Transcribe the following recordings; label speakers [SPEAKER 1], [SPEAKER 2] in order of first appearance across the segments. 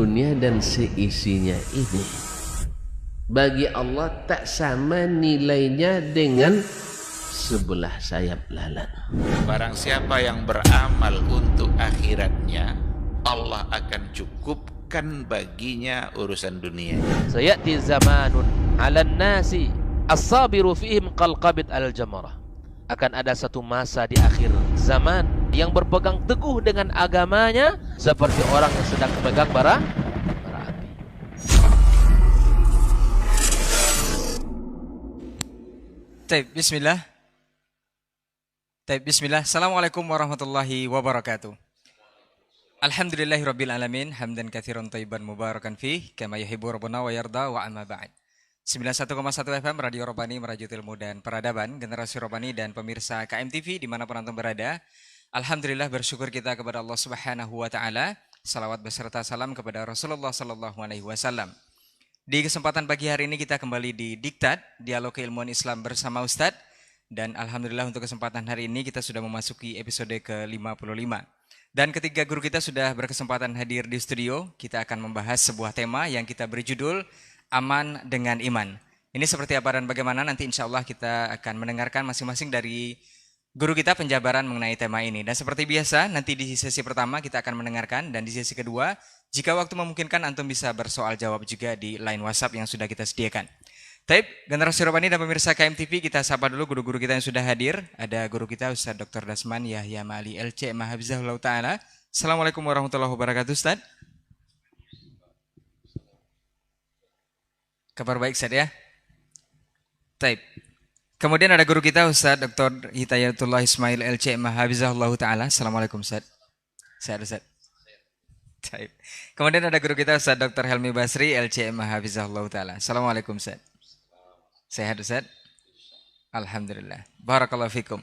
[SPEAKER 1] dunia dan seisinya ini bagi Allah tak sama nilainya dengan sebelah sayap lalat.
[SPEAKER 2] Barang siapa yang beramal untuk akhiratnya, Allah akan cukupkan baginya urusan dunia.
[SPEAKER 3] Sayati zamanun 'alan nasi as-sabiru fihim qalqabit al-jamarah. Akan ada satu masa di akhir zaman yang berpegang teguh dengan agamanya seperti orang yang sedang memegang bara api.
[SPEAKER 4] Bismillah. Bismillah. Assalamualaikum warahmatullahi wabarakatuh. Alhamdulillahirabbil alamin, hamdan katsiran thayyiban mubarakan fih, kama yuhibbu rabbuna wa yarda, wa amma ba'd. 91,1 FM Radio Robani, merajut ilmu dan peradaban, generasi Robani dan pemirsa KMTV dimanapun antum berada. Alhamdulillah, bersyukur kita kepada Allah Subhanahu wa taala. Salawat beserta salam kepada Rasulullah sallallahu alaihi wasallam. Di kesempatan pagi hari ini kita kembali di Diktat, Dialog Keilmuan Islam bersama Ustadz. Dan alhamdulillah untuk kesempatan hari ini kita sudah memasuki episode ke-55. Dan ketiga guru kita sudah berkesempatan hadir di studio. Kita akan membahas sebuah tema yang kita beri judul Aman dengan Iman. Ini seperti apa dan bagaimana, nanti insya Allah kita akan mendengarkan masing-masing dari guru kita penjabaran mengenai tema ini. Dan seperti biasa, nanti di sesi pertama kita akan mendengarkan, dan di sesi kedua, jika waktu memungkinkan, antum bisa bersoal jawab juga di line WhatsApp yang sudah kita sediakan. Taib, generasi Robani dan pemirsa KMTV, kita sapa dulu guru-guru kita yang sudah hadir. Ada guru kita Ustaz Dr. Dasman Yahya Ma'ali LC Mahafizahullah Ta'ala. Assalamualaikum warahmatullahi wabarakatuh Ustaz. Kabar baik Ustaz ya? Taib. Kemudian ada guru kita Ustaz Dr. Hidayatullah Ismail LC Mahafizahullah Ta'ala. Assalamualaikum Ustaz. Sehat Ustaz. Taib. Kemudian ada guru kita Ustaz Dr. Helmi Basri LC Mahafizahullah Ta'ala. Assalamualaikum Ustaz. Sehat Ustaz? Alhamdulillah. Barakallahu fikum.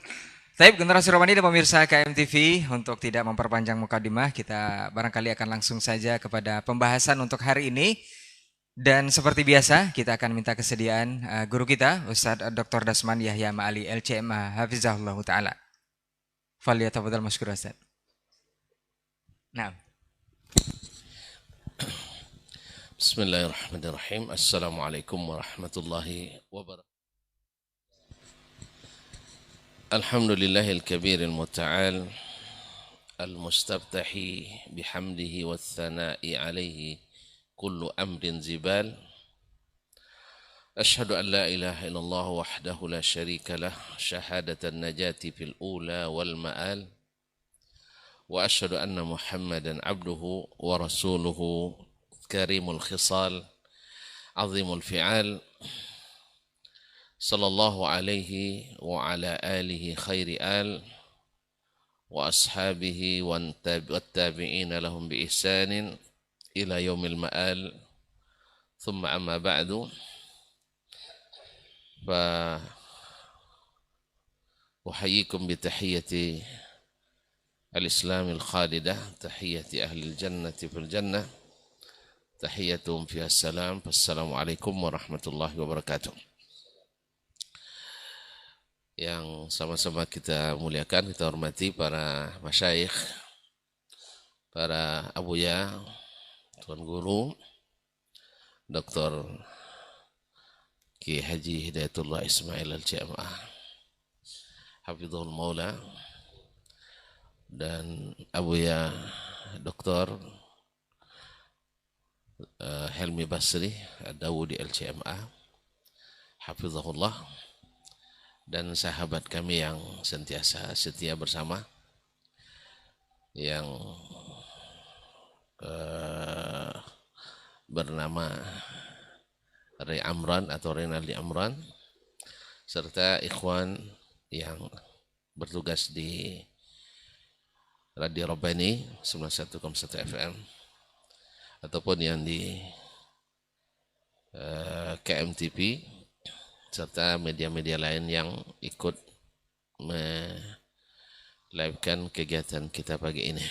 [SPEAKER 4] Taib, generasi Romani dan pemirsa KMTV, untuk tidak memperpanjang mukadimah, kita barangkali akan langsung saja kepada pembahasan untuk hari ini. Dan seperti biasa, kita akan minta kesediaan guru kita, Ustaz Dr. Dasman Yahya Ma'ali LCM Hafizahullah Ta'ala. Falyatafadhal masykur Ustaz. Nah.
[SPEAKER 1] Bismillahirrahmanirrahim. Assalamualaikum warahmatullahi wabarakatuh. Alhamdulillahil kabiril muta'al, al-mustabtahi bihamdihi wa thana'i alaihi kullu amrin zibal. Ashhadu an la ilaha illallah wahdahu la syarika lah, syahadatan najati fil ula wal ma'al. Wa ashhadu anna Muhammadan abduhu wa rasuluhu karimul khisal, azimul fi'al, sallallahu alaihi wa ala alihi khairi al, wa ashabihi wa tabi'ina lahum bi ihsanin ila yaumil ma'al. Thumma amma ba'du. Fa uhayyikum bi tahiyyati al-islamil khalidah, tahiyyati ahli al-jannati fil jannah, tahiyyatum fiha salam. Assalamualaikum warahmatullahi wabarakatuh. Yang sama-sama kita muliakan, kita hormati para masyayikh, para abuya, tuan guru, Dr. Ki Haji Hidayatullah Ismail Al-Jamaah Hafizul Maula, dan abuya Dr. Helmi Basri Dawudi LCMA Hafizahullah, dan sahabat kami yang sentiasa setia bersama, yang bernama Ray Amran atau Renaldi Amran, serta ikhwan yang bertugas di Radio Robani 91,1 FM ataupun yang di KMTV serta media-media lain yang ikut melivekan kegiatan kita pagi ini.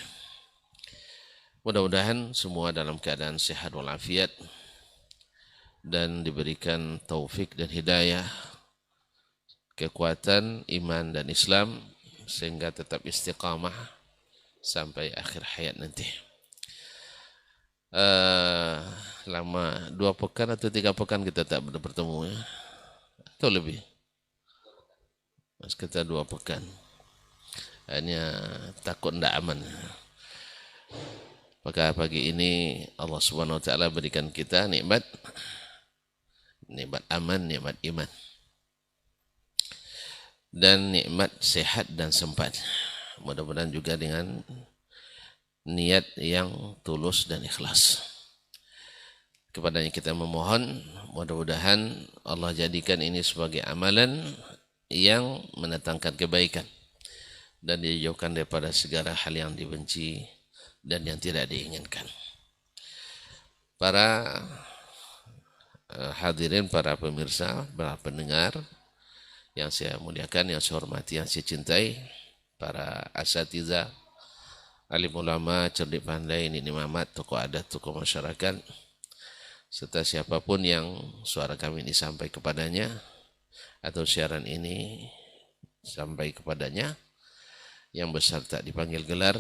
[SPEAKER 1] Mudah-mudahan semua dalam keadaan sehat walafiat dan diberikan taufik dan hidayah, kekuatan iman dan Islam, sehingga tetap istiqamah sampai akhir hayat nanti. eh, lama 2 pekan atau 3 pekan kita tak bertemu ya, atau lebih, sekitar 2 pekan. Hanya takut tidak aman. Maka pagi ini Allah Subhanahu Wa Taala berikan kita nikmat aman, nikmat iman, dan nikmat sehat dan sempat. Mudah-mudahan juga dengan niat yang tulus dan ikhlas. Kepadanya kita memohon, mudah-mudahan Allah jadikan ini sebagai amalan yang mendatangkan kebaikan dan dijauhkan daripada segala hal yang dibenci dan yang tidak diinginkan. Para hadirin, para pemirsa, para pendengar yang saya muliakan, yang saya hormati, yang saya cintai, para asatidzah, alim ulama, cerdik pandai, nini mamat, tokoh adat, tokoh masyarakat, serta siapapun yang suara kami ini sampai kepadanya atau siaran ini sampai kepadanya, yang besar tak dipanggil gelar,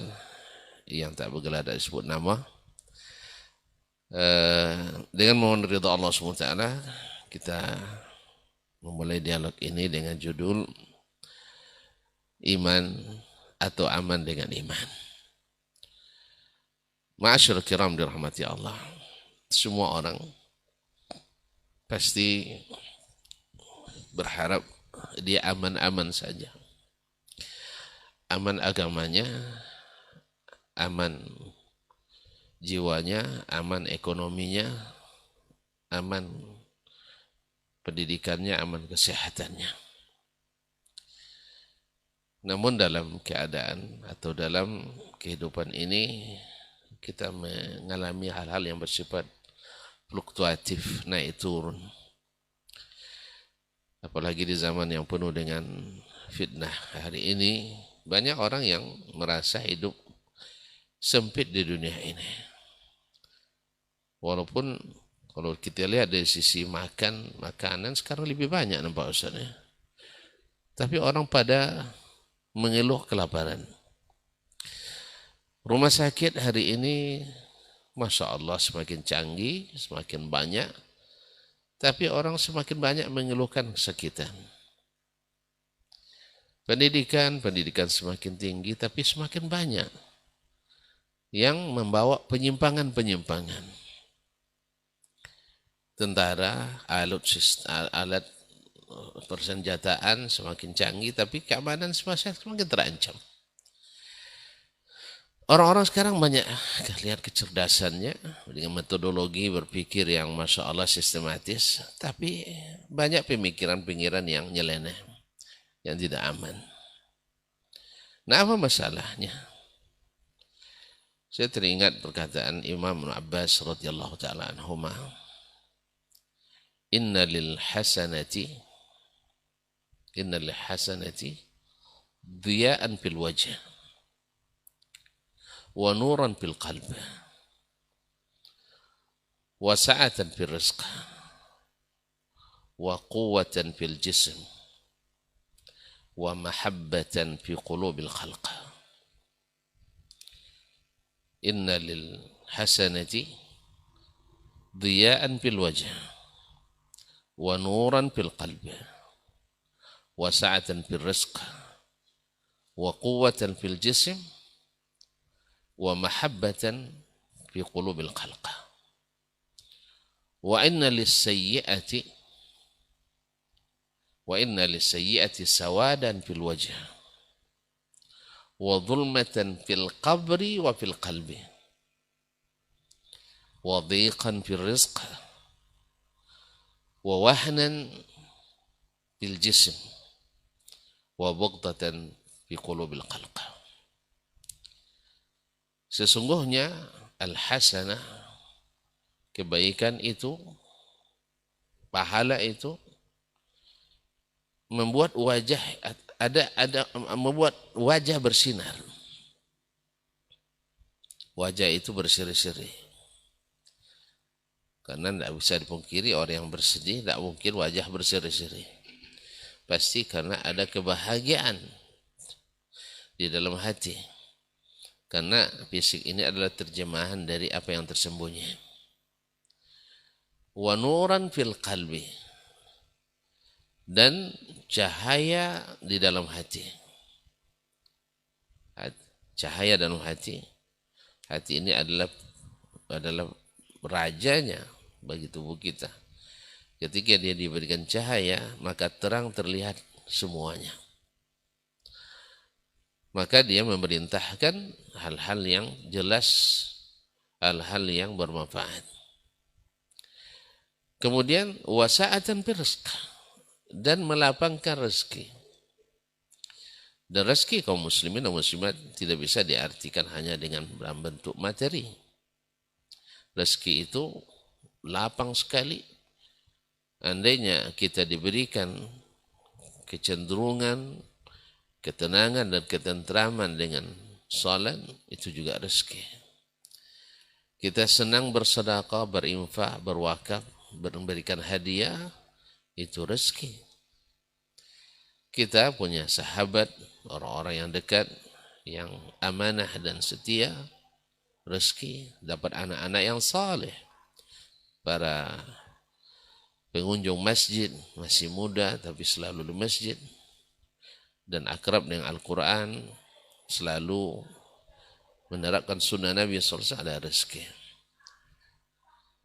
[SPEAKER 1] yang tak bergelar tak disebut nama. Dengan mohon ridha Allah SWT, kita memulai dialog ini dengan judul Iman atau Aman dengan Iman. Ma'asyarul kiram dirahmati Allah, semua orang pasti berharap dia aman-aman saja. Aman agamanya, aman jiwanya, aman ekonominya, aman pendidikannya, aman kesehatannya. Namun dalam keadaan atau dalam kehidupan ini kita mengalami hal-hal yang bersifat fluktuatif, naik turun. Apalagi di zaman yang penuh dengan fitnah hari ini, banyak orang yang merasa hidup sempit di dunia ini. Walaupun kalau kita lihat dari sisi makanan sekarang lebih banyak nampak Ustaz ya. Tapi orang pada mengeluh kelaparan. Rumah sakit hari ini Masya Allah semakin canggih, semakin banyak. Tapi orang semakin banyak mengeluhkan kesakitan. Pendidikan semakin tinggi, tapi semakin banyak yang membawa penyimpangan-penyimpangan. Tentara, alat persenjataan semakin canggih, tapi keamanan semakin terancam. Orang-orang sekarang banyak lihat kecerdasannya dengan metodologi berpikir yang Masya Allah sistematis, tapi banyak pemikiran-pemikiran yang nyeleneh, yang tidak aman. Nah, apa masalahnya? Saya teringat perkataan Imam Abbas radhiyallahu taala anhuma, Inna lil hasanati diya'an fil wajh wa nuran fil qalb wa sa'atan fil rizq wa quwwatan fil jism wa mahabbatan fi qulubil khalq. Inna lil hasanati diya'an fil wajh wa nuran fil qalb wa sa'atan fil rizq wa quwwatan fil jism wa mahabbatan fi qulubil khalq. Wa inna lis-sayyi'ati sawadan fil wajh wa dhulmatan fil qabri wa fil qalbi wa dhiqan fil rizq wa wahnan fil jism wa bughdatan fi qulubil khalq. Sesungguhnya al-hasanah, kebaikan itu, pahala itu membuat wajah membuat wajah bersinar. Wajah itu berseri-seri. Karena tidak bisa dipungkiri orang yang bersedih tidak mungkin wajah berseri-seri. Pasti karena ada kebahagiaan di dalam hati. Karena fisik ini adalah terjemahan dari apa yang tersembunyi. Wa nuran fil qalbi, dan cahaya di dalam hati. Cahaya dalam hati. Hati ini adalah rajanya bagi tubuh kita. Ketika dia diberikan cahaya, maka terang terlihat semuanya. Maka dia memerintahkan hal-hal yang jelas, hal-hal yang bermanfaat. Kemudian wasa'atan rizq, dan melapangkan rezeki. Dan rezeki kaum muslimin dan muslimat tidak bisa diartikan hanya dengan dalam bentuk materi. Rezeki itu lapang sekali. Andainya kita diberikan kecenderungan, ketenangan dan ketentraman dengan salat, itu juga rezeki. Kita senang bersedekah, berinfak, berwakaf, memberikan hadiah, itu rezeki. Kita punya sahabat, orang-orang yang dekat, yang amanah dan setia, rezeki. Dapat anak-anak yang saleh, para pengunjung masjid, masih muda tapi selalu di masjid, dan akrab dengan Al-Quran, selalu menerapkan sunnah Nabi SAW, ada rezeki.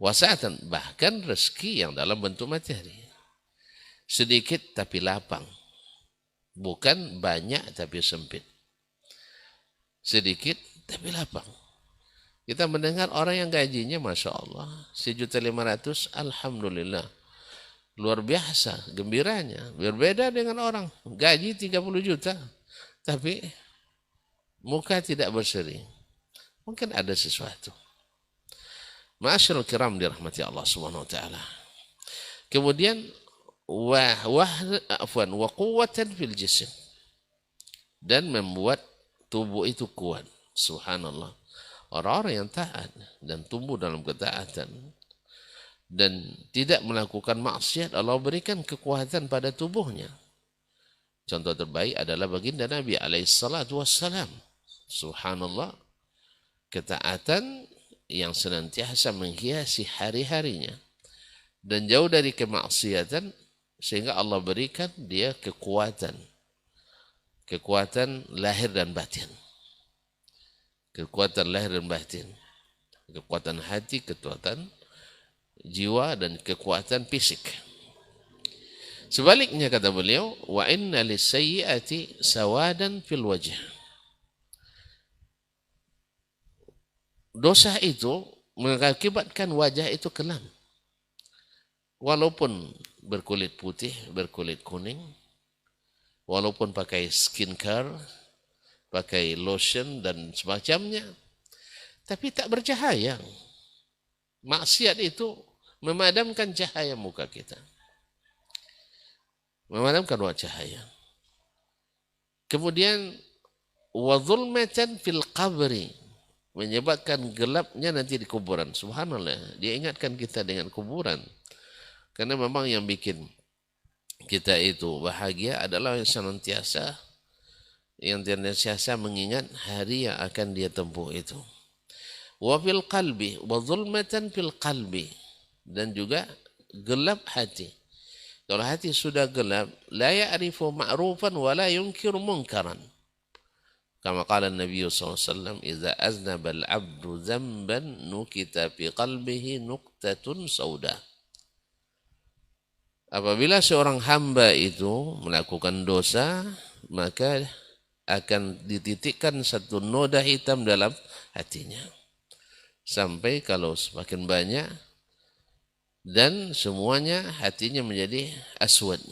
[SPEAKER 1] Wasa'atan, bahkan rezeki yang dalam bentuk materi. Sedikit tapi lapang. Bukan banyak tapi sempit. Sedikit tapi lapang. Kita mendengar orang yang gajinya Masya Allah 1.500.000, Alhamdulillah. Luar biasa gembiranya. Berbeda dengan orang gaji 30 juta. Tapi muka tidak berseri. Mungkin ada sesuatu. Ma'asyiral kiram dirahmati Allah Subhanahu wa taala. Kemudian wa quwwatan fil jism, dan membuat tubuh itu kuat. Subhanallah. Orang-orang yang taat dan tumbuh dalam ketaatan dan tidak melakukan maksiat, Allah berikan kekuatan pada tubuhnya. Contoh terbaik adalah baginda Nabi alaihissalatu wassalam. Subhanallah. Ketaatan yang senantiasa menghiasi hari-harinya dan jauh dari kemaksiatan, sehingga Allah berikan dia kekuatan lahir dan batin, kekuatan lahir dan batin, kekuatan hati, kekuatan jiwa, dan kekuatan fisik. Sebaliknya kata beliau, wa inna lisayyiati sawadan fil wajh. Dosa itu mengakibatkan wajah itu kelam. Walaupun berkulit putih, berkulit kuning, walaupun pakai skincare, pakai lotion dan semacamnya, tapi tak bercahaya. Maksiat itu memadamkan cahaya muka kita. Memadamkan cahaya. Kemudian wa zulmatan fil qabri, menyebabkan gelapnya nanti di kuburan. Subhanallah, dia ingatkan kita dengan kuburan. Karena memang yang bikin kita itu bahagia adalah yang senantiasa mengingat hari yang akan dia tempuh itu. Wa fil qalbi, wa zulmatan fil qalbi, dan juga gelap hati. Kalau hati sudah gelap, la ya'rifu ma'rufan wa la yunkiru munkaran. Kama qala Nabi SAW, "Idza aznaba al-'abdu dzamban nukita fi qalbihi nuqtatun sauda." Apabila seorang hamba itu melakukan dosa, maka akan dititikkan satu noda hitam dalam hatinya. Sampai kalau semakin banyak, dan semuanya hatinya menjadi aswad.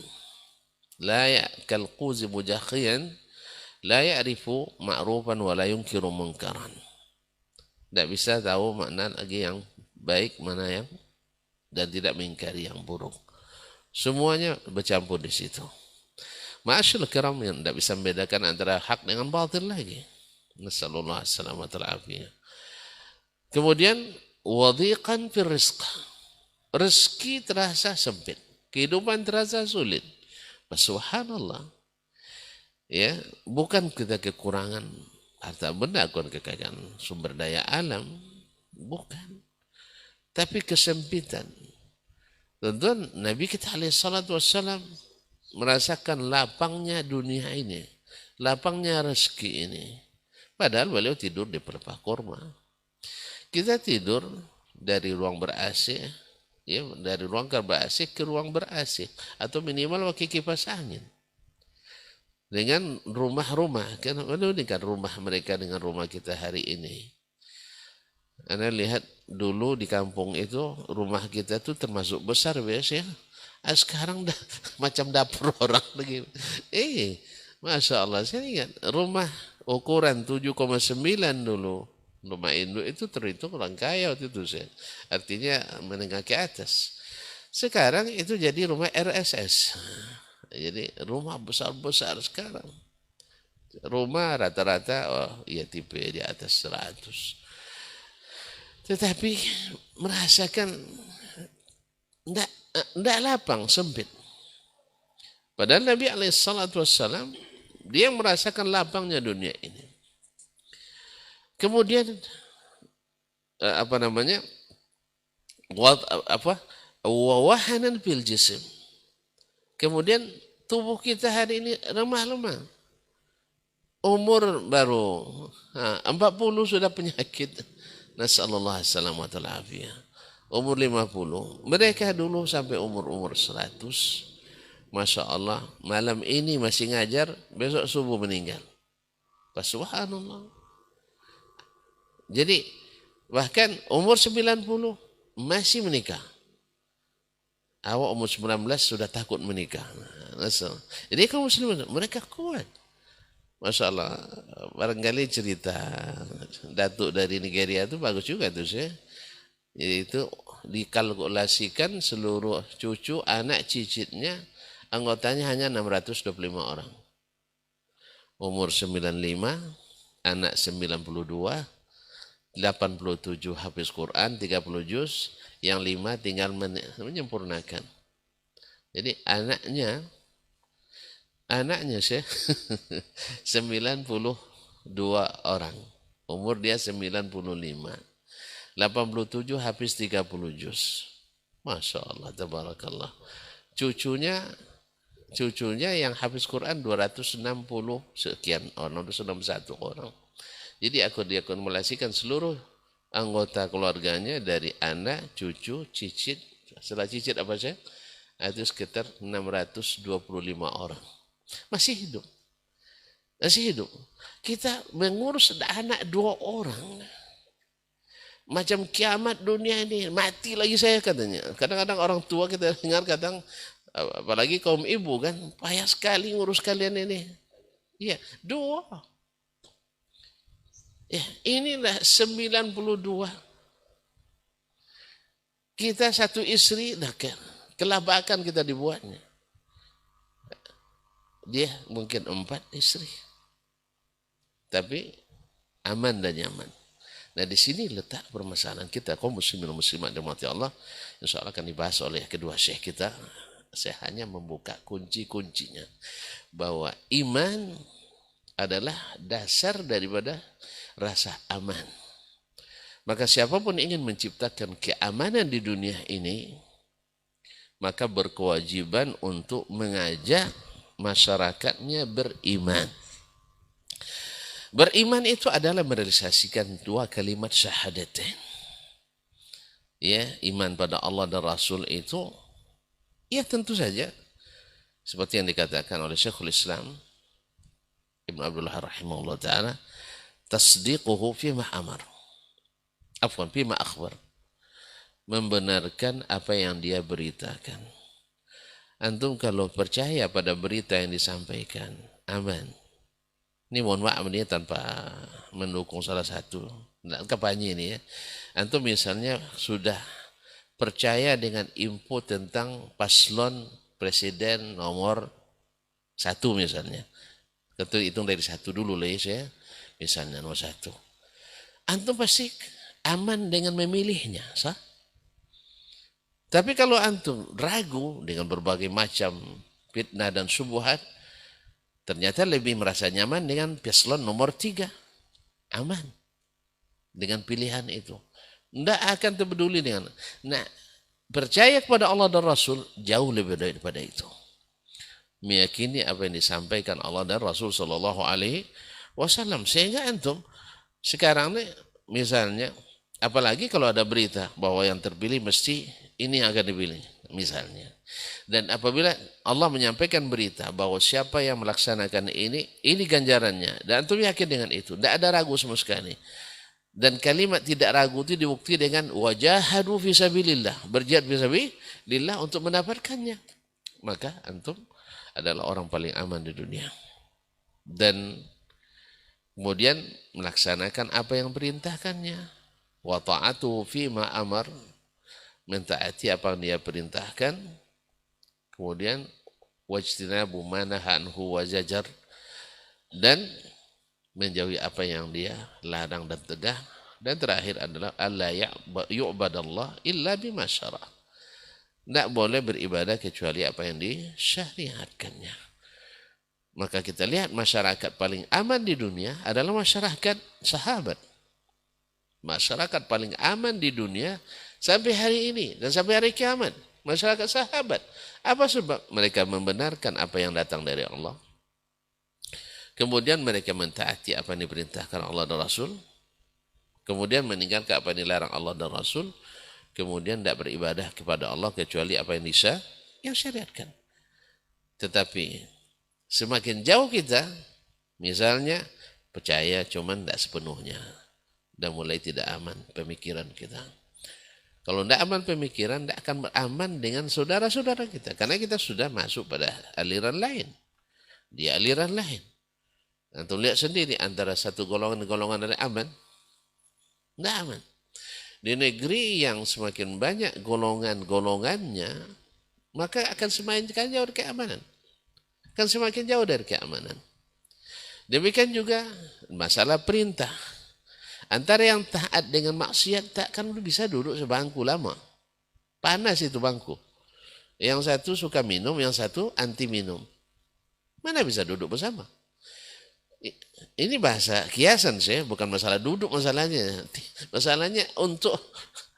[SPEAKER 1] La ya'kal quzi mujakhiyan, la ya'rifu ma'rufan wa la yunkiru munkaran. Tidak bisa tahu makna lagi yang baik, mana yang, dan tidak mengingkari yang buruk. Semuanya bercampur di situ. Ma'asyil kiram, yang tidak bisa membedakan antara hak dengan batil lagi. Nasallallahu alaihi wasallam. Kemudian wadhiqan fil rizq. Rezeki terasa sempit, kehidupan terasa sulit. Subhanallah. Ya, bukan kita kekurangan harta benda, kekayaan sumber daya alam, bukan. Tapi kesempitan. Tentu Nabi kita alaihissalatu wassalam merasakan lapangnya dunia ini, lapangnya rezeki ini. Padahal beliau tidur di pelepah kurma. Kita tidur dari ruang ber-AC, ya, dari ruang ber-AC ke ruang ber-AC, atau minimal pakai kipas angin. Dengan rumah-rumah, kan kan rumah mereka dengan rumah kita hari ini. Anda lihat dulu di kampung itu rumah kita tuh termasuk besar biasa ya. Sekarang dah macam dapur orang lagi. Masya Allah, saya ingat rumah ukuran 7,9 dulu. Rumah induk itu terhitung orang kaya waktu itu saya. Artinya menengah ke atas. Sekarang itu jadi rumah RSS. Jadi rumah besar-besar sekarang. Rumah rata-rata tipe di atas 100. Tetapi merasakan tidak lapang, sempit. Padahal Nabi SAW dia merasakan lapangnya dunia ini. Kemudian wawahanan fil jism. Kemudian tubuh kita hari ini lemah-lemah. Umur baru 40 sudah penyakit. Nasallallahu alaihi wasallam. Umur 50. Mereka dulu sampai umur 100. Masya Allah, malam ini masih ngajar, besok subuh meninggal. Subhanallah. Jadi bahkan umur 90 masih menikah. Awak umur 19 sudah takut menikah. Jadi kaum muslimin mereka kuat. Masya Allah, barangkali cerita datuk dari Nigeria itu bagus juga tuh saya. Yaitu dikalkulasikan seluruh cucu anak cicitnya anggotanya hanya 625 orang. Umur 95, anak 92, 87 hafiz Quran, 30 juz, yang 5 tinggal menyempurnakan. Jadi anaknya sih 92 orang. Umur dia 95. 87 hafiz 30 juz. Masya Allah, tabarakallah. Cucunya yang hafiz Quran 260 sekian orang, 261 orang. Jadi aku diakumulasikan seluruh anggota keluarganya dari anak, cucu, cicit. Setelah cicit apa sih? Itu sekitar 625 orang. Masih hidup. Kita mengurus anak 2 orang. Macam kiamat dunia ini. Mati lagi saya katanya. Kadang-kadang orang tua kita dengar kadang, apalagi kaum ibu kan, payah sekali ngurus kalian ini. Iya, 2. Ya, inilah 92. Kita satu istri, kelabakan kita dibuatnya. Dia mungkin 4 istri. Tapi aman dan nyaman. Nah di sini letak permasalahan kita kaum muslimin dan muslimat dirahmati Allah. Insya Allah akan dibahas oleh kedua syekh kita. Saya hanya membuka kunci-kuncinya. Bahwa iman adalah dasar daripada rasa aman. Maka siapapun ingin menciptakan keamanan di dunia ini, maka berkewajiban untuk mengajak masyarakatnya beriman. Beriman itu adalah merealisasikan 2 kalimat syahadatain. Ya, iman pada Allah dan Rasul itu, ya tentu saja seperti yang dikatakan oleh Syekhul Islam Ibn Abdullah rahimahullah ta'ala, tasdiquhu fima amar. Fima akhbar. Membenarkan apa yang dia beritakan. Antum kalau percaya pada berita yang disampaikan, aman. Ini mohon maaf ini tanpa mendukung salah satu. Nah, kampanye ini ya. Antum misalnya sudah percaya dengan info tentang paslon presiden nomor 1 misalnya. Kita hitung dari 1 dulu lah ya. Misalnya nomor 1. Antum pasti aman dengan memilihnya. Sah? Tapi kalau antum ragu dengan berbagai macam fitnah dan syubhat, ternyata lebih merasa nyaman dengan paslon nomor 3. aman dengan pilihan itu. Tidak akan terpeduli dengan. Nah, percaya kepada Allah dan Rasul jauh lebih daripada itu. Meyakini apa yang disampaikan Allah dan Rasul Sallallahu Alaihi Wasallam. Sehingga antum sekarang nih, misalnya, apalagi kalau ada berita bahwa yang terpilih mesti ini yang akan dipilih, misalnya. Dan apabila Allah menyampaikan berita bahwa siapa yang melaksanakan ini ganjarannya, dan antum yakin dengan itu, tidak ada ragu sama sekali. Dan kalimat tidak ragu itu dibukti dengan wajahadu fisabilillah, berjihad fisabilillah untuk mendapatkannya. Maka antum adalah orang paling aman di dunia. Dan kemudian melaksanakan apa yang perintahkannya. Wa ta'atu fima amar, mentaati apa yang dia perintahkan. Kemudian wajtinabu ma naha anhu wa zajar, dan menjauhi apa yang dia larang dan tegah. Dan terakhir adalah alla yu'badallah illa bima syara'. Tidak boleh beribadah kecuali apa yang disyariatkannya. Maka kita lihat masyarakat paling aman di dunia adalah masyarakat sahabat. Masyarakat paling aman di dunia sampai hari ini dan sampai hari kiamat, masyarakat sahabat. Apa sebab? Mereka membenarkan apa yang datang dari Allah. Kemudian mereka mentaati apa yang diperintahkan Allah dan Rasul. Kemudian meninggalkan apa yang dilarang Allah dan Rasul. Kemudian tidak beribadah kepada Allah kecuali apa yang syariatkan. Tetapi semakin jauh kita, misalnya percaya cuman tidak sepenuhnya, dan mulai tidak aman pemikiran kita. Kalau tidak aman pemikiran, tidak akan beraman dengan saudara-saudara kita. Karena kita sudah masuk pada aliran lain. Di aliran lain. Antum lihat sendiri antara satu golongan-golongan dari aman, tidak aman. Di negeri yang semakin banyak golongan-golongannya, maka akan semakin jauh dari keamanan. Akan semakin jauh dari keamanan. Demikian juga masalah perintah. Antara yang taat dengan maksiat tak akan bisa duduk sebangku lama. Panas itu bangku. Yang satu suka minum, yang satu anti minum. Mana bisa duduk bersama? Ini bahasa kiasan sih, bukan masalah duduk masalahnya. Masalahnya untuk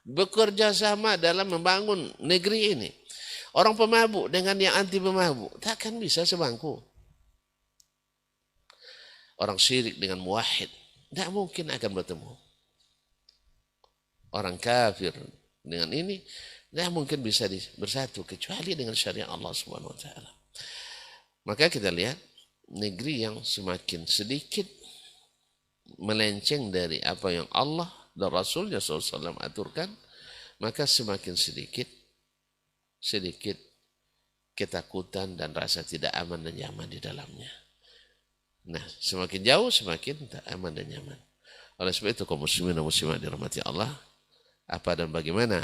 [SPEAKER 1] bekerja sama dalam membangun negeri ini. Orang pemabuk dengan yang anti pemabuk takkan bisa sebangku. Orang syirik dengan muwahhid tidak mungkin akan bertemu. Orang kafir dengan ini tidak mungkin bisa bersatu kecuali dengan syariat Allah Subhanahu wa taala. Maka kita lihat negeri yang semakin sedikit melenceng dari apa yang Allah dan Rasulnya SAW aturkan, maka semakin sedikit ketakutan dan rasa tidak aman dan nyaman di dalamnya. Nah, semakin jauh semakin tak aman dan nyaman. Oleh sebab itu kaum muslimin dan muslimat dirahmati Allah, apa dan bagaimana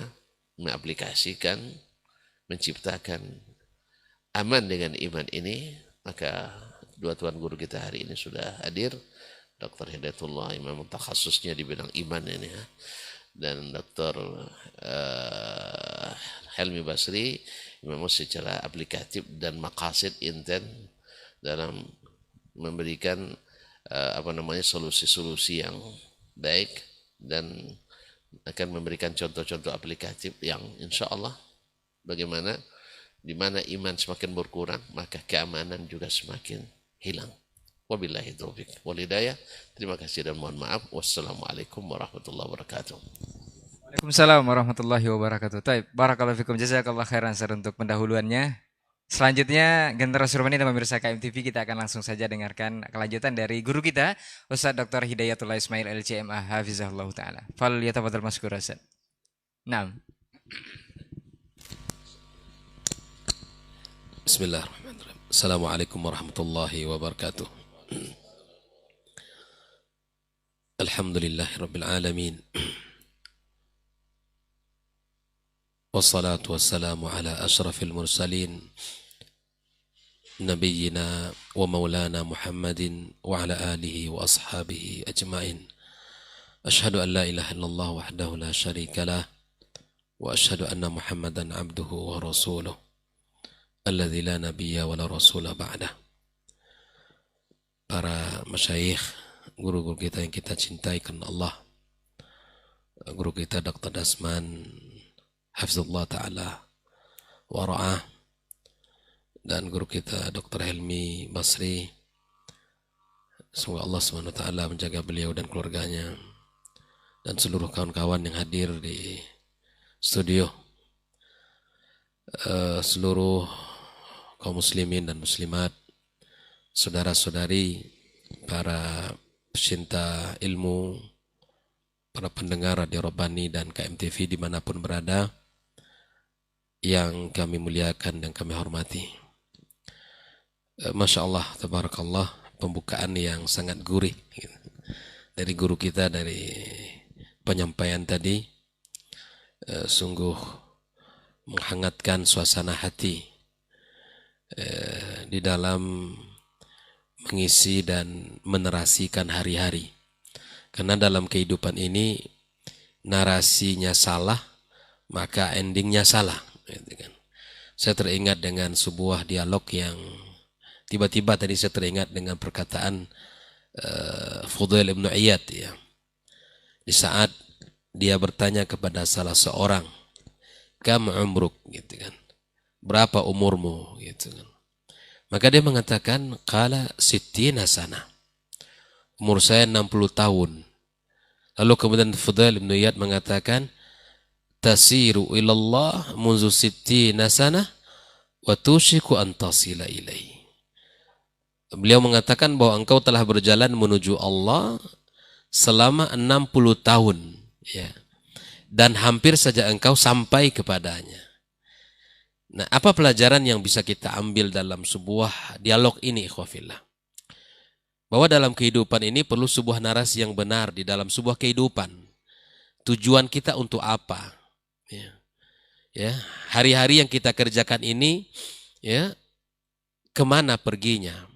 [SPEAKER 1] mengaplikasikan, menciptakan aman dengan iman ini, maka dua tuan guru kita hari ini sudah hadir, Dr. Hidayatullah, imam takhasusnya di bidang iman ini, dan Dr. Helmi Basri, imam secara aplikatif dan maqasid inten dalam memberikan solusi-solusi yang baik, dan akan memberikan contoh-contoh aplikatif yang insya Allah bagaimana di mana iman semakin berkurang maka keamanan juga semakin hilang. Wabillahi taufiq wal hidayah. Terima kasih dan mohon maaf. Wassalamualaikum warahmatullahi wabarakatuh.
[SPEAKER 4] Waalaikumsalam warahmatullahi wabarakatuh. Baik, barakallahu fikum, jazakallahu khairan untuk pendahuluannya. Selanjutnya Generasi Robani dan pemirsa KMTV, kita akan langsung saja dengarkan kelanjutan dari guru kita Ustaz Dr. Hidayatullah Ismail LCMA hafizahullah taala. Fal yatafadhal maskur Ustaz. Naam.
[SPEAKER 1] Bismillahirrahmanirrahim. Assalamualaikum warahmatullahi wabarakatuh. Alhamdulillahirabbil alamin. Wassalatu wassalamu ala asyrafil mursalin nabiyyina wa maulana Muhammadin wa ala alihi wa ashabihi ajmain. Ashhadu an la ilaha illallah wahdahu la syarika lah wa ashhadu anna Muhammadan abduhu wa rasuluh alladzi la nabiyya wa la rasula ba'dah. Para masyayikh guru-guru kita yang kita cintai karena Allah. Guru kita Dr. Dasman Hafizullah Ta'ala Wara'ah, dan guru kita Dr. Helmi Basri. Semoga Allah SWT menjaga beliau dan keluarganya dan seluruh kawan-kawan yang hadir di studio, seluruh kaum muslimin dan muslimat, saudara-saudari, para pecinta ilmu, para pendengar Radio Rabbani dan KMTV dimanapun berada, yang kami muliakan dan kami hormati. Masya Allah, tabarakallah, pembukaan yang sangat gurih dari guru kita, dari penyampaian tadi, sungguh menghangatkan suasana hati di dalam mengisi dan menerasikan hari-hari. Karena dalam kehidupan ini narasinya salah, maka endingnya salah. Saya teringat dengan sebuah dialog yang tiba-tiba tadi saya teringat dengan perkataan Fudail ibn Iyad, ya. Di saat dia bertanya kepada salah seorang, "Kam umruk?" gitu kan. "Berapa umurmu?" gitu kan. Maka dia mengatakan, "Qala sittina sana." Umur saya 60 tahun. Lalu kemudian Fudail ibn Iyad mengatakan, "Tasiru ilallah munzu sittina sana wa tushiku an tasila ilaihi." Beliau mengatakan bahwa engkau telah berjalan menuju Allah selama 60 tahun, ya. Dan hampir saja engkau sampai kepadanya. Nah, apa pelajaran yang bisa kita ambil dalam sebuah dialog ini, ikhwafillah? Bahwa dalam kehidupan ini perlu sebuah narasi yang benar di dalam sebuah kehidupan. Tujuan kita untuk apa? Ya, hari-hari yang kita kerjakan ini, ya, kemana perginya?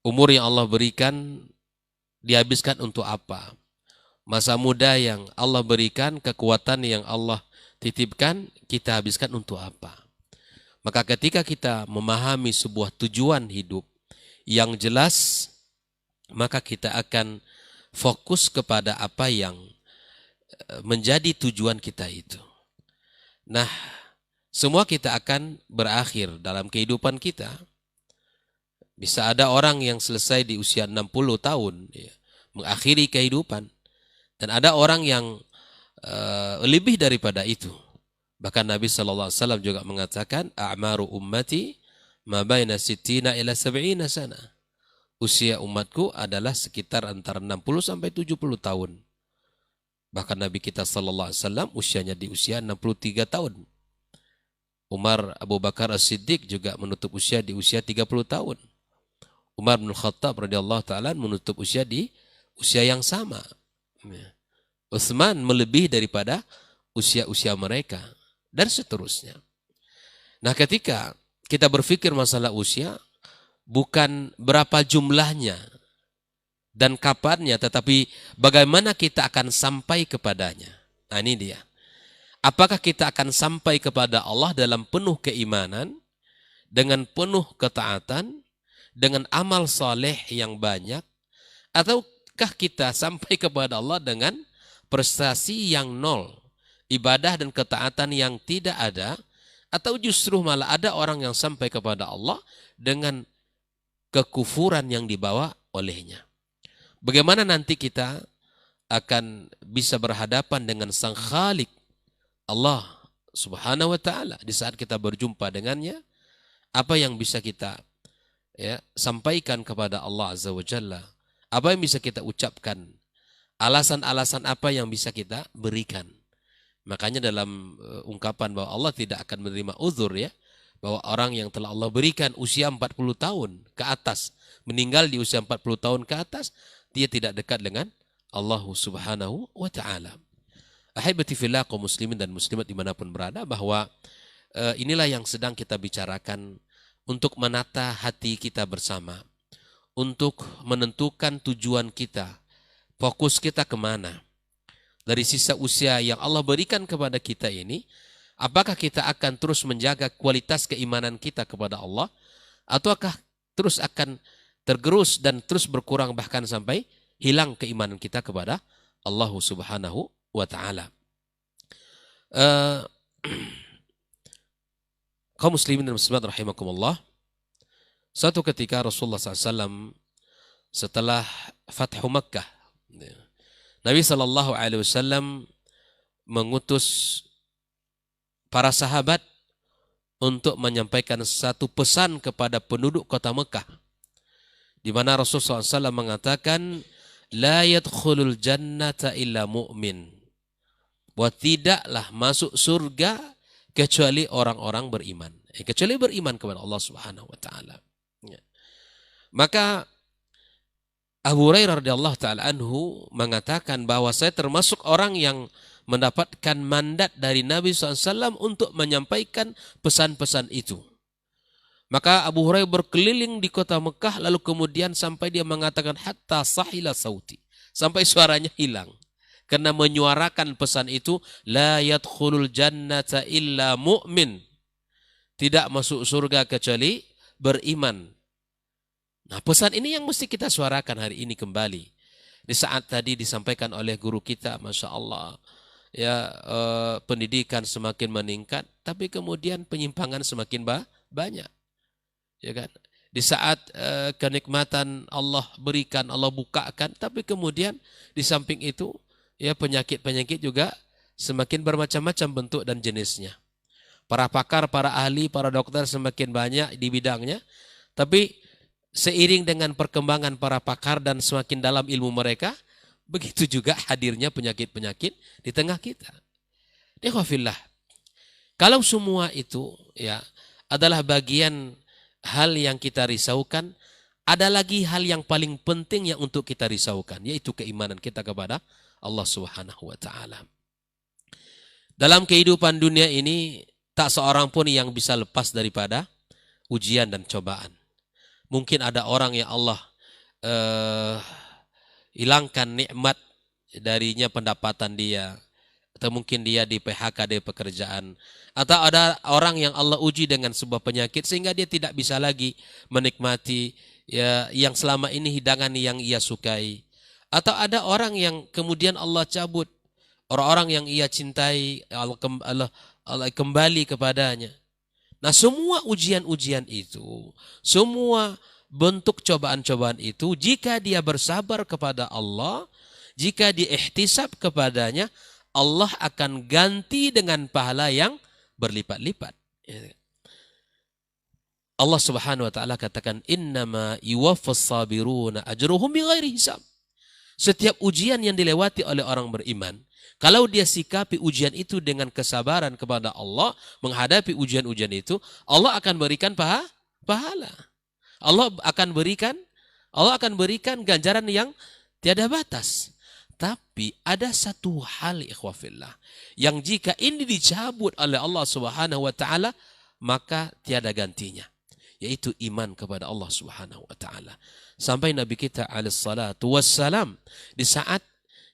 [SPEAKER 1] Umur yang Allah berikan dihabiskan untuk apa? Masa muda yang Allah berikan, kekuatan yang Allah titipkan, kita habiskan untuk apa? Maka ketika kita memahami sebuah tujuan hidup yang jelas, maka kita akan fokus kepada apa yang menjadi tujuan kita itu. Nah, semua kita akan berakhir dalam kehidupan kita. Bisa ada orang yang selesai di usia 60 tahun, ya, mengakhiri kehidupan. Dan ada orang yang lebih daripada itu. Bahkan Nabi SAW juga mengatakan, "A'maru ummati ma baina sittina ila sab'ina sana." Usia umatku adalah sekitar antara 60 sampai 70 tahun. Bahkan Nabi kita SAW usianya di usia 63 tahun. Umar Abu Bakar As-Siddiq juga menutup usia di usia 30 tahun. Umar bin Khattab radhiyallahu ta'ala menutup usia di usia yang sama. Utsman melebihi daripada usia-usia mereka, dan seterusnya. Nah, ketika kita berpikir masalah usia, bukan berapa jumlahnya dan kapannya, tetapi bagaimana kita akan sampai kepadanya. Nah, ini dia. Apakah kita akan sampai kepada Allah dalam penuh keimanan, dengan penuh ketaatan, dengan amal saleh yang banyak, ataukah kita sampai kepada Allah dengan prestasi yang nol, ibadah dan ketaatan yang tidak ada, atau justru malah ada orang yang sampai kepada Allah dengan kekufuran yang dibawa olehnya. Bagaimana nanti kita akan bisa berhadapan dengan Sang Khalik Allah Subhanahu wa ta'ala di saat kita berjumpa dengannya? Apa yang bisa kita sampaikan kepada Allah Azza wa Jalla? Apa yang bisa kita ucapkan? Alasan-alasan apa yang bisa kita berikan? Makanya dalam ungkapan bahwa Allah tidak akan menerima uzur, ya, bahwa orang yang telah Allah berikan usia 40 tahun ke atas, meninggal di usia 40 tahun ke atas, dia tidak dekat dengan Allah Subhanahu wa ta'ala. Ahibati fillah, kaum muslimin dan muslimat dimanapun berada, bahwa inilah yang sedang kita bicarakan untuk menata hati kita bersama, untuk menentukan tujuan kita, fokus kita kemana. Dari sisa usia yang Allah berikan kepada kita ini, apakah kita akan terus menjaga kualitas keimanan kita kepada Allah, ataukah terus akan tergerus dan terus berkurang bahkan sampai hilang keimanan kita kepada Allah Subhanahu wa taala. Kaum muslimin dan muslimat rahimakumullah, suatu ketika Rasulullah SAW setelah Fathu Makkah, Nabi SAW mengutus para sahabat untuk menyampaikan satu pesan kepada penduduk kota Mekah, di mana Rasulullah SAW mengatakan, la yadkhulul jannata illa mu'min, bahwa tidaklah masuk surga kecuali orang-orang beriman, kecuali beriman kepada Allah Subhanahu wa taala. Maka Abu Hurairah radhiyallahu taala anhu mengatakan bahwa saya termasuk orang yang mendapatkan mandat dari Nabi SAW untuk menyampaikan pesan-pesan itu. Maka Abu Hurairah berkeliling di kota Mekah, lalu kemudian sampai dia mengatakan hatta sahila sauti, sampai suaranya hilang karena menyuarakan pesan itu, la yadkhulul jannata illa mu'min, tidak masuk surga kecuali beriman. Nah, pesan ini yang mesti kita suarakan hari ini kembali. Di saat tadi disampaikan oleh guru kita, Masya Allah, ya, pendidikan semakin meningkat, tapi kemudian penyimpangan semakin banyak. Ya kan? Di saat kenikmatan Allah berikan, Allah bukakan, tapi kemudian di samping itu, ya, penyakit-penyakit juga semakin bermacam-macam bentuk dan jenisnya. Para pakar, para ahli, para dokter semakin banyak di bidangnya, tapi seiring dengan perkembangan para pakar dan semakin dalam ilmu mereka, begitu juga hadirnya penyakit-penyakit di tengah kita. Ikhwafillah, kalau semua itu, ya, adalah bagian hal yang kita risaukan, ada lagi hal yang paling penting yang untuk kita risaukan, yaitu keimanan kita kepada Allah Subhanahu wa taala. Dalam kehidupan dunia ini, tak seorang pun yang bisa lepas daripada ujian dan cobaan. Mungkin ada orang yang Allah hilangkan nikmat darinya pendapatan dia, atau mungkin dia di PHK dari pekerjaan, atau ada orang yang Allah uji dengan sebuah penyakit sehingga dia tidak bisa lagi menikmati, ya, yang selama ini hidangan yang ia sukai. Atau ada orang yang kemudian Allah cabut, orang-orang yang ia cintai, Allah kembali kepadanya. Nah, semua ujian-ujian itu, semua bentuk cobaan-cobaan itu, jika dia bersabar kepada Allah, jika dia ihtisab kepadanya, Allah akan ganti dengan pahala yang berlipat-lipat. Allah Subhanahu wa taala katakan, innama yuwaffas sabiruna ajruhum bighairi hisab. Setiap ujian yang dilewati oleh orang beriman, kalau dia sikapi ujian itu dengan kesabaran kepada Allah, menghadapi ujian-ujian itu, Allah akan berikan pahala. Allah akan berikan ganjaran yang tiada batas. Tapi ada satu hal, ikhwafillah, yang jika ini dicabut oleh Allah Subhanahu wa taala, maka tiada gantinya, yaitu iman kepada Allah Subhanahu wa taala. Sampai Nabi kita alaihi salatu wassalam, di saat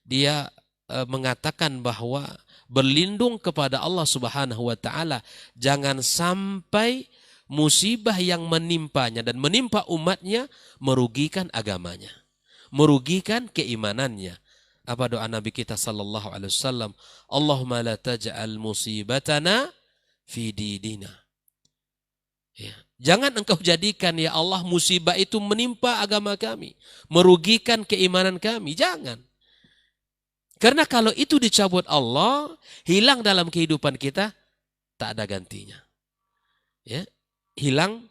[SPEAKER 1] dia mengatakan bahwa berlindung kepada Allah Subhanahu wa taala, jangan sampai musibah yang menimpanya dan menimpa umatnya merugikan agamanya, merugikan keimanannya. Apa doa Nabi kita sallallahu alaihi wasallam? Allahumma la taj'al musibatana fi dinina. Ya. Jangan engkau jadikan, ya Allah, musibah itu menimpa agama kami, merugikan keimanan kami. Jangan. Karena kalau itu dicabut Allah, hilang dalam kehidupan kita, tak ada gantinya. Ya, hilang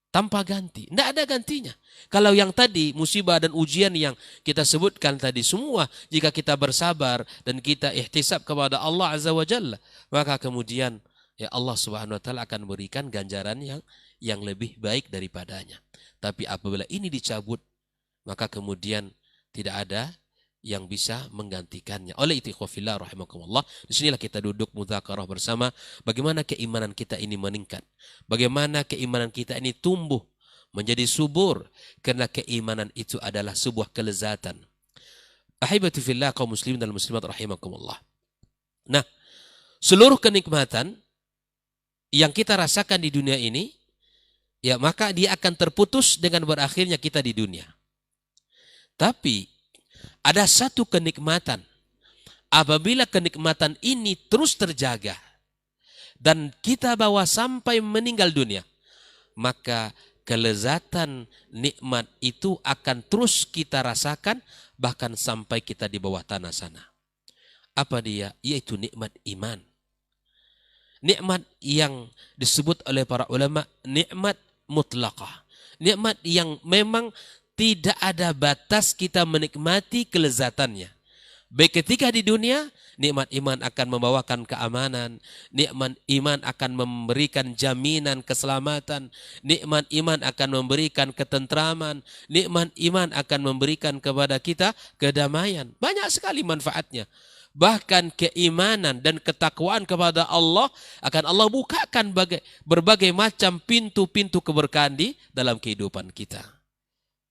[SPEAKER 1] tanpa ganti. Tidak ada gantinya. Kalau yang tadi, musibah dan ujian yang kita sebutkan tadi semua, jika kita bersabar dan kita ihtisab kepada Allah Azza wa Jalla, maka kemudian, ya, Allah Subhanahu wa taala akan berikan ganjaran yang lebih baik daripadanya. Tapi apabila ini dicabut, maka kemudian tidak ada yang bisa menggantikannya. Oleh itu, ikhwafillah rahimakumullah, disinilah kita duduk mudzakarah bersama, bagaimana keimanan kita ini meningkat, bagaimana keimanan kita ini tumbuh menjadi subur, karena keimanan itu adalah sebuah kelezatan. Ahibati fillah, kaum muslimin dan muslimat rahimakumullah. Nah, seluruh kenikmatan yang kita rasakan di dunia ini, ya, maka dia akan terputus dengan berakhirnya kita di dunia. Tapi
[SPEAKER 3] ada satu kenikmatan. Apabila kenikmatan ini terus terjaga dan kita bawa sampai meninggal dunia, maka kelezatan nikmat itu akan terus kita rasakan bahkan sampai kita di bawah tanah sana. Apa dia? Yaitu nikmat iman. Nikmat yang disebut oleh para ulama nikmat mutlaqah. Nikmat yang memang tidak ada batas kita menikmati kelezatannya. Baik ketika di dunia, nikmat iman akan membawakan keamanan, nikmat iman akan memberikan jaminan keselamatan, nikmat iman akan memberikan ketentraman, nikmat iman akan memberikan kepada kita kedamaian. Banyak sekali manfaatnya. Bahkan keimanan dan ketakwaan kepada Allah akan Allah bukakan berbagai macam pintu-pintu keberkahan di dalam kehidupan kita.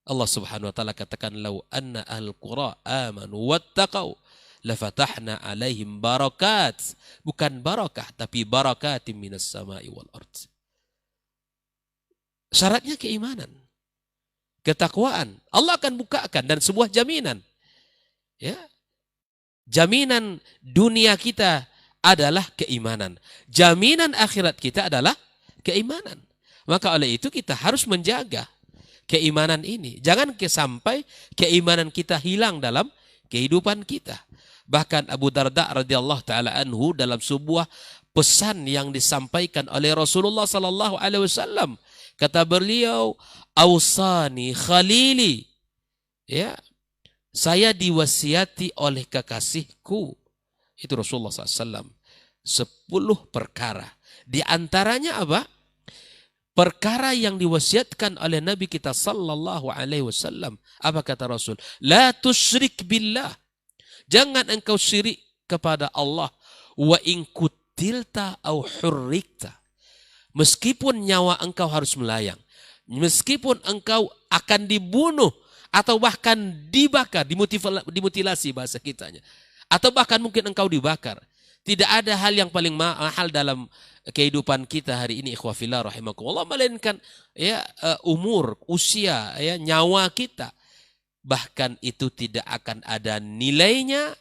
[SPEAKER 3] Allah Subhanahu wa taala katakan, "Lau anna ahlul qura amanu wattaqau lafatahna alaihim barakat." Bukan barakah tapi barakatim minas sama'i wal ard. Syaratnya keimanan, ketakwaan. Allah akan bukakan dan sebuah jaminan. Ya. Jaminan dunia kita adalah keimanan. Jaminan akhirat kita adalah keimanan. Maka oleh itu kita harus menjaga keimanan ini. Jangan sampai keimanan kita hilang dalam kehidupan kita. Bahkan Abu Darda radhiyallahu taala anhu dalam sebuah pesan yang disampaikan oleh Rasulullah sallallahu alaihi wasallam, kata beliau, "Ausani khalili." Ya, saya diwasiati oleh kekasihku. Itu Rasulullah SAW. 10 perkara. Di antaranya apa? Perkara yang diwasiatkan oleh Nabi kita sallallahu alaihi wasallam. Apa kata Rasul? La tusyrik billah. Jangan engkau syirik kepada Allah. Wa in kutilta au hurrikta. Meskipun nyawa engkau harus melayang. Meskipun engkau akan dibunuh atau bahkan dibakar, dimutilasi bahasa kitanya. Atau bahkan mungkin engkau dibakar. Tidak ada hal yang paling mahal dalam kehidupan kita hari ini, ikhwah fillah rahimakumullah, melainkan ya umur, usia, ya nyawa kita. Bahkan itu tidak akan ada nilainya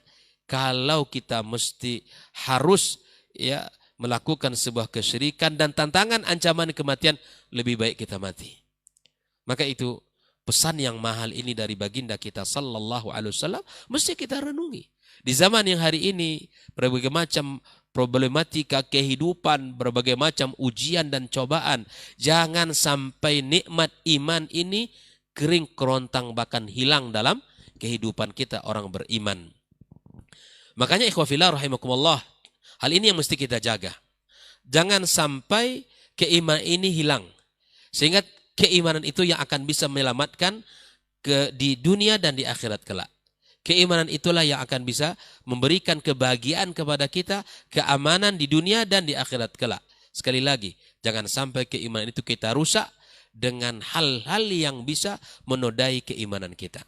[SPEAKER 3] kalau kita mesti harus ya melakukan sebuah kesyirikan dan tantangan ancaman kematian, lebih baik kita mati. Maka itu pesan yang mahal ini dari baginda kita sallallahu alaihi wasallam mesti kita renungi. Di zaman yang hari ini berbagai macam problematika kehidupan, berbagai macam ujian dan cobaan, jangan sampai nikmat iman ini kering kerontang bahkan hilang dalam kehidupan kita orang beriman. Makanya ikhwah fillah rahimakumullah, hal ini yang mesti kita jaga. Jangan sampai keimanan ini hilang. Sehingga keimanan itu yang akan bisa menyelamatkan di dunia dan di akhirat kelak. Keimanan itulah yang akan bisa memberikan kebahagiaan kepada kita, keamanan di dunia dan di akhirat kelak. Sekali lagi, jangan sampai keimanan itu kita rusak dengan hal-hal yang bisa menodai keimanan kita.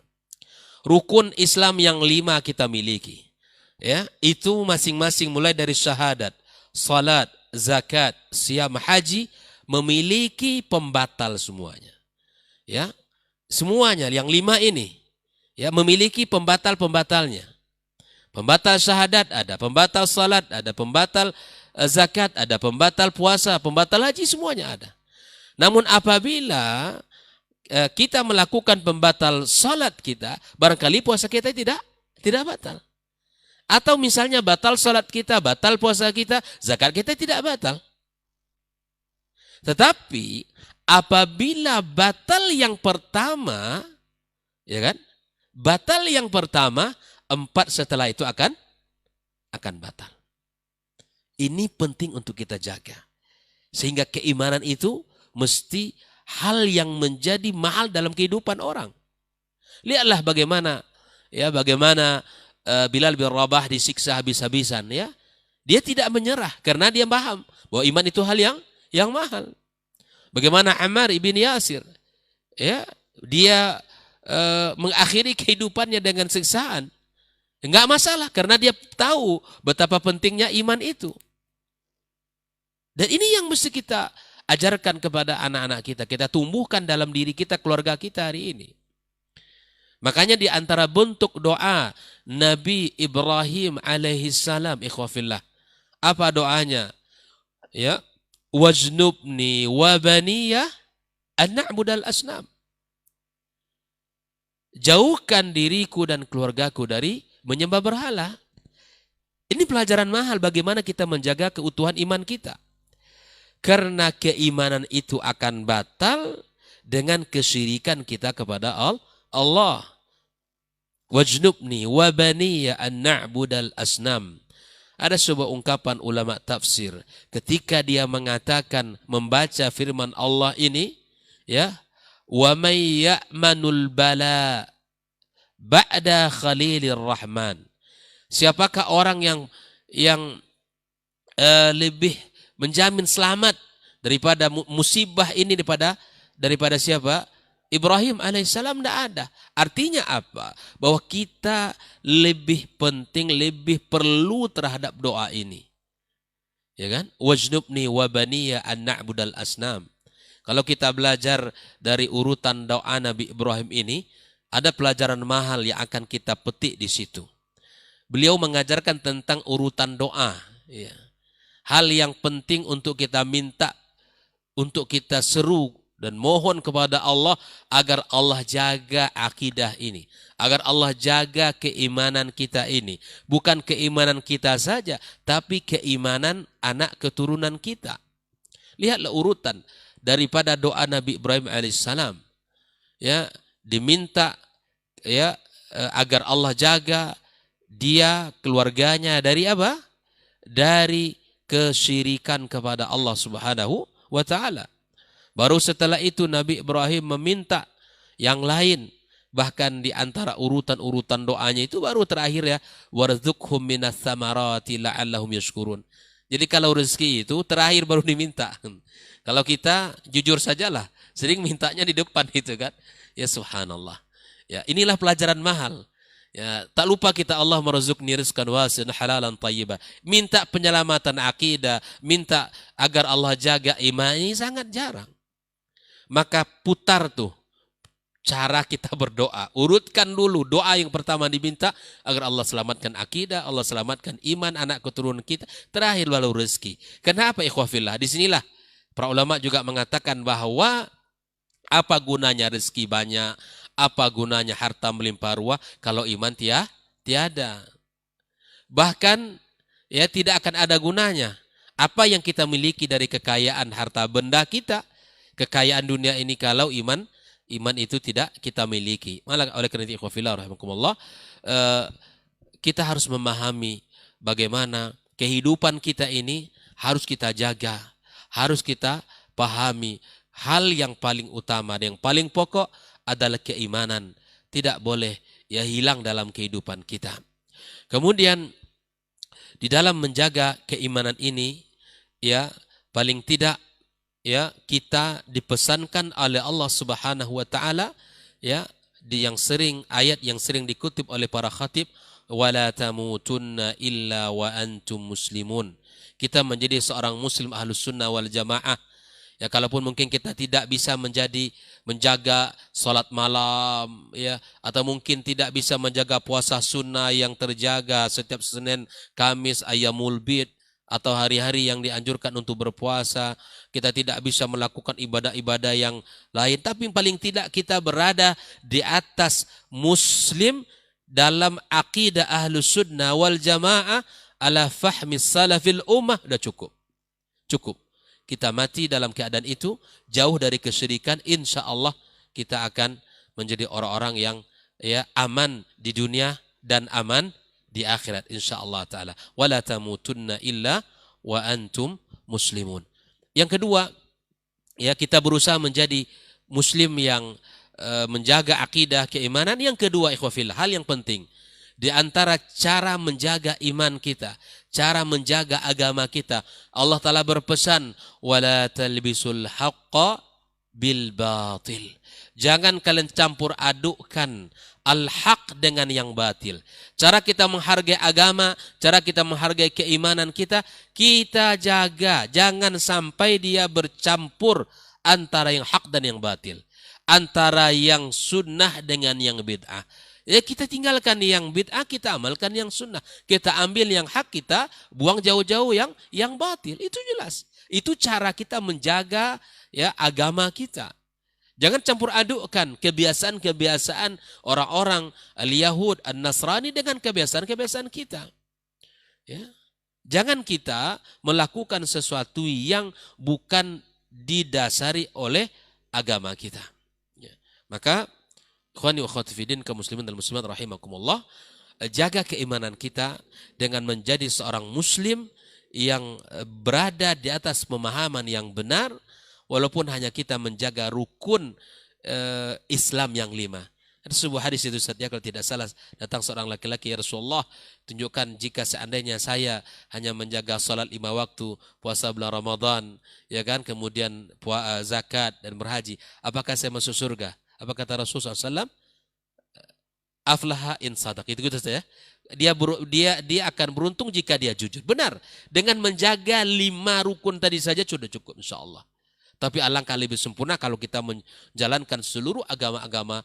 [SPEAKER 3] Rukun Islam yang 5 kita miliki. Ya, itu masing-masing mulai dari syahadat, salat, zakat, siam, haji, memiliki pembatal semuanya. Ya, semuanya yang 5 ini ya memiliki pembatal-pembatalnya. Pembatal syahadat ada, pembatal salat ada, pembatal zakat ada, pembatal puasa, pembatal haji, semuanya ada. Namun apabila kita melakukan pembatal salat kita, barangkali puasa kita tidak batal. Atau misalnya batal salat kita, batal puasa kita, zakat kita tidak batal. Tetapi apabila batal yang pertama, ya kan? Batal yang pertama, 4 setelah itu akan batal. Ini penting untuk kita jaga. Sehingga keimanan itu mesti hal yang menjadi mahal dalam kehidupan orang. Lihatlah bagaimana Bilal bin Rabah disiksa habis-habisan, ya. Dia tidak menyerah karena dia paham bahwa iman itu hal yang mahal. Bagaimana Ammar ibn Yasir, ya, dia mengakhiri kehidupannya dengan siksaan. Enggak masalah karena dia tahu betapa pentingnya iman itu. Dan ini yang mesti kita ajarkan kepada anak-anak kita. Kita tumbuhkan dalam diri kita, keluarga kita hari ini.
[SPEAKER 1] Makanya di antara bentuk doa Nabi Ibrahim alaihissalam, ikhwafillah, apa doanya? Ya, wajnubni wa baniya an na'budal asnam. Jauhkan diriku dan keluargaku dari menyembah berhala. Ini pelajaran mahal bagaimana kita menjaga keutuhan iman kita. Karena keimanan itu akan batal dengan kesyirikan kita kepada Allah. Wajnubni wa baniya an na'budal asnam. Ada sebuah ungkapan ulama tafsir ketika dia mengatakan membaca firman Allah ini, ya, wa may ya'manul bala ba'da khalilir rahman. Siapakah orang yang lebih menjamin selamat daripada musibah ini daripada siapa? Ibrahim alaihissalam. Tidak ada. Artinya apa? Bahwa kita lebih penting, lebih perlu terhadap doa ini. Ya kan? Wajnubni wa baniya an na'budal asnam. Kalau kita belajar dari urutan doa Nabi Ibrahim ini, ada pelajaran mahal yang akan kita petik di situ. Beliau mengajarkan tentang urutan doa. Ya. Hal yang penting untuk kita minta, untuk kita seru dan mohon kepada Allah agar Allah jaga akidah ini. Agar Allah jaga keimanan kita ini. Bukan keimanan kita saja, tapi keimanan anak keturunan kita. Lihatlah urutan daripada doa Nabi Ibrahim alaihissalam. Ya, diminta ya agar Allah jaga dia, keluarganya dari apa? Dari kesyirikan kepada Allah Subhanahu wa ta'ala. Baru setelah itu Nabi Ibrahim meminta yang lain. Bahkan di antara urutan-urutan doanya itu baru terakhir ya, warzuqhum minas samarati la'allahum yashkurun. Jadi kalau rezeki itu terakhir baru diminta. Kalau kita jujur sajalah, sering mintanya di depan itu kan. Ya subhanallah. Ya, inilah pelajaran mahal. Ya, tak lupa kita Allah merzukni rizqan wasi'an halalan thayyibah. Minta penyelamatan akidah, minta agar Allah jaga iman, ini sangat jarang. Maka putar tuh cara kita berdoa. Urutkan dulu doa yang pertama diminta agar Allah selamatkan akidah, Allah selamatkan iman anak keturunan kita, terakhir lalu rezeki. Kenapa ikhwafillah? Disinilah para ulama juga mengatakan bahwa apa gunanya rezeki banyak, apa gunanya harta melimpah ruah kalau iman tiada. Bahkan ya tidak akan ada gunanya. Apa yang kita miliki dari kekayaan harta benda kita, kekayaan dunia ini kalau iman itu tidak kita miliki. Malah oleh karena itu ikhwafillah rahimakumullah, kita harus memahami bagaimana kehidupan kita ini harus kita jaga, harus kita pahami. Hal yang paling utama dan yang paling pokok adalah keimanan. Tidak boleh ya hilang dalam kehidupan kita. Kemudian di dalam menjaga keimanan ini ya paling tidak ya kita dipesankan oleh Allah Subhanahu wa taala ya ayat yang sering dikutip oleh para khatib, wala tamutunna illa wa antum muslimun. Kita menjadi seorang muslim ahlus sunnah wal jamaah. Ya, kalaupun mungkin kita tidak bisa menjaga salat malam ya, atau mungkin tidak bisa menjaga puasa sunnah yang terjaga setiap Senin, Kamis, Ayyamul Bid, atau hari-hari yang dianjurkan untuk berpuasa, kita tidak bisa melakukan ibadah-ibadah yang lain, tapi paling tidak kita berada di atas muslim dalam akidah ahlus sunnah wal jamaah ala fahmi salafil ummah, sudah cukup. Kita mati dalam keadaan itu, jauh dari kesyirikan, insya Allah kita akan menjadi orang-orang yang ya aman di dunia dan aman di akhirat, insya Allah ta'ala. Wala tamutunna illa wa antum muslimun. Yang kedua, ya kita berusaha menjadi muslim yang menjaga akidah keimanan. Yang kedua ikhwafillah, hal yang penting di antara cara menjaga iman kita, cara menjaga agama kita, Allah Ta'ala berpesan, wala talbisul haqqa bil batil. Jangan kalian campur adukkan al-haq dengan yang batil. Cara kita menghargai agama, cara kita menghargai keimanan kita, kita jaga. Jangan sampai dia bercampur antara yang hak dan yang batil. antara yang sunnah dengan yang bid'ah. Ya kita tinggalkan yang bid'ah, kita amalkan yang sunnah. Kita ambil yang hak, kita buang jauh-jauh yang batil. Itu jelas. Itu cara kita menjaga ya agama kita. Jangan campur adukkan kebiasaan-kebiasaan orang-orang al-Yahud, an-Nasrani dengan kebiasaan-kebiasaan kita. Ya. Jangan kita melakukan sesuatu yang bukan didasari oleh agama kita. Ya. Maka ikhwani wa akhwati fiddin, kaum muslimin dan muslimat rahimakumullah, jaga keimanan kita dengan menjadi seorang muslim yang berada di atas pemahaman yang benar, walaupun hanya kita menjaga rukun Islam yang 5. Ada sebuah hadis itu saja kalau tidak salah, datang seorang laki-laki, ya Rasulullah, tunjukkan jika seandainya saya hanya menjaga salat 5 waktu, puasa bulan Ramadan, ya kan, kemudian zakat dan berhaji, apakah saya masuk surga? Apa kata Rasulullah SAW? Aflaha in sadaq. Itu gitu saja. Dia akan beruntung jika dia jujur. Benar. Dengan menjaga 5 rukun tadi saja sudah cukup insyaAllah. Tapi alangkah lebih sempurna kalau kita menjalankan seluruh agama-agama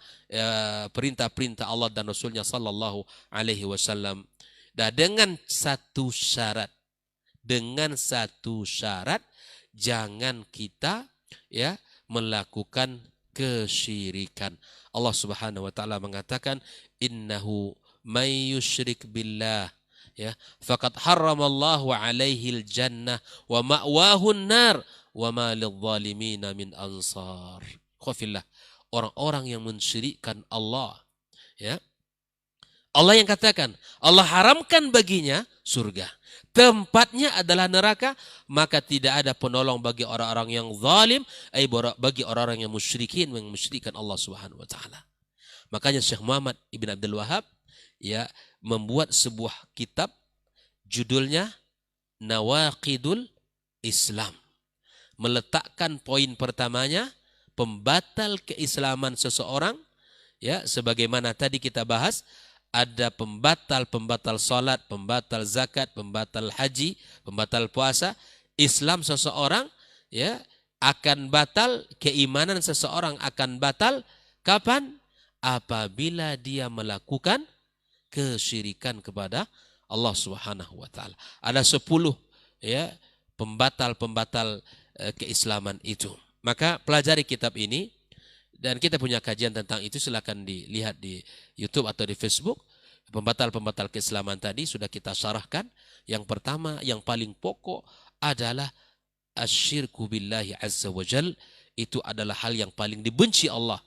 [SPEAKER 1] perintah-perintah Allah dan Rasulnya Sallallahu Alaihi Wasallam. Dan dengan satu syarat. Jangan kita ya melakukan kesyirikan. Allah Subhanahu wa taala mengatakan innahu may yusyrik billah ya faqad harramallahu alaihil jannah wa ma'wahu an-nar wa ma lidh-dhalimin min ansar. Khafillah, orang-orang yang mensyirikkan Allah ya, Allah yang katakan Allah haramkan baginya surga, tempatnya adalah neraka, maka tidak ada penolong bagi orang-orang yang zalim, bagi orang-orang yang mensyirikkan Allah Subhanahu wa taala. Makanya Syekh Muhammad Ibn Abdul Wahab ya membuat sebuah kitab judulnya Nawaqidul Islam. Meletakkan poin pertamanya pembatal keislaman seseorang ya, sebagaimana tadi kita bahas, ada pembatal salat, pembatal zakat, pembatal haji, pembatal puasa. Islam seseorang ya akan batal, keimanan seseorang akan batal kapan? Apabila dia melakukan kesyirikan kepada Allah Subhanahu wa taala. Ada 10 ya pembatal-pembatal keislaman itu. Maka pelajari kitab ini. Dan kita punya kajian tentang itu, silakan dilihat di YouTube atau di Facebook. Pembatal-pembatal keislaman tadi sudah kita syarahkan. Yang pertama, yang paling pokok adalah asyirku billahi azza wa jal. Itu adalah hal yang paling dibenci Allah.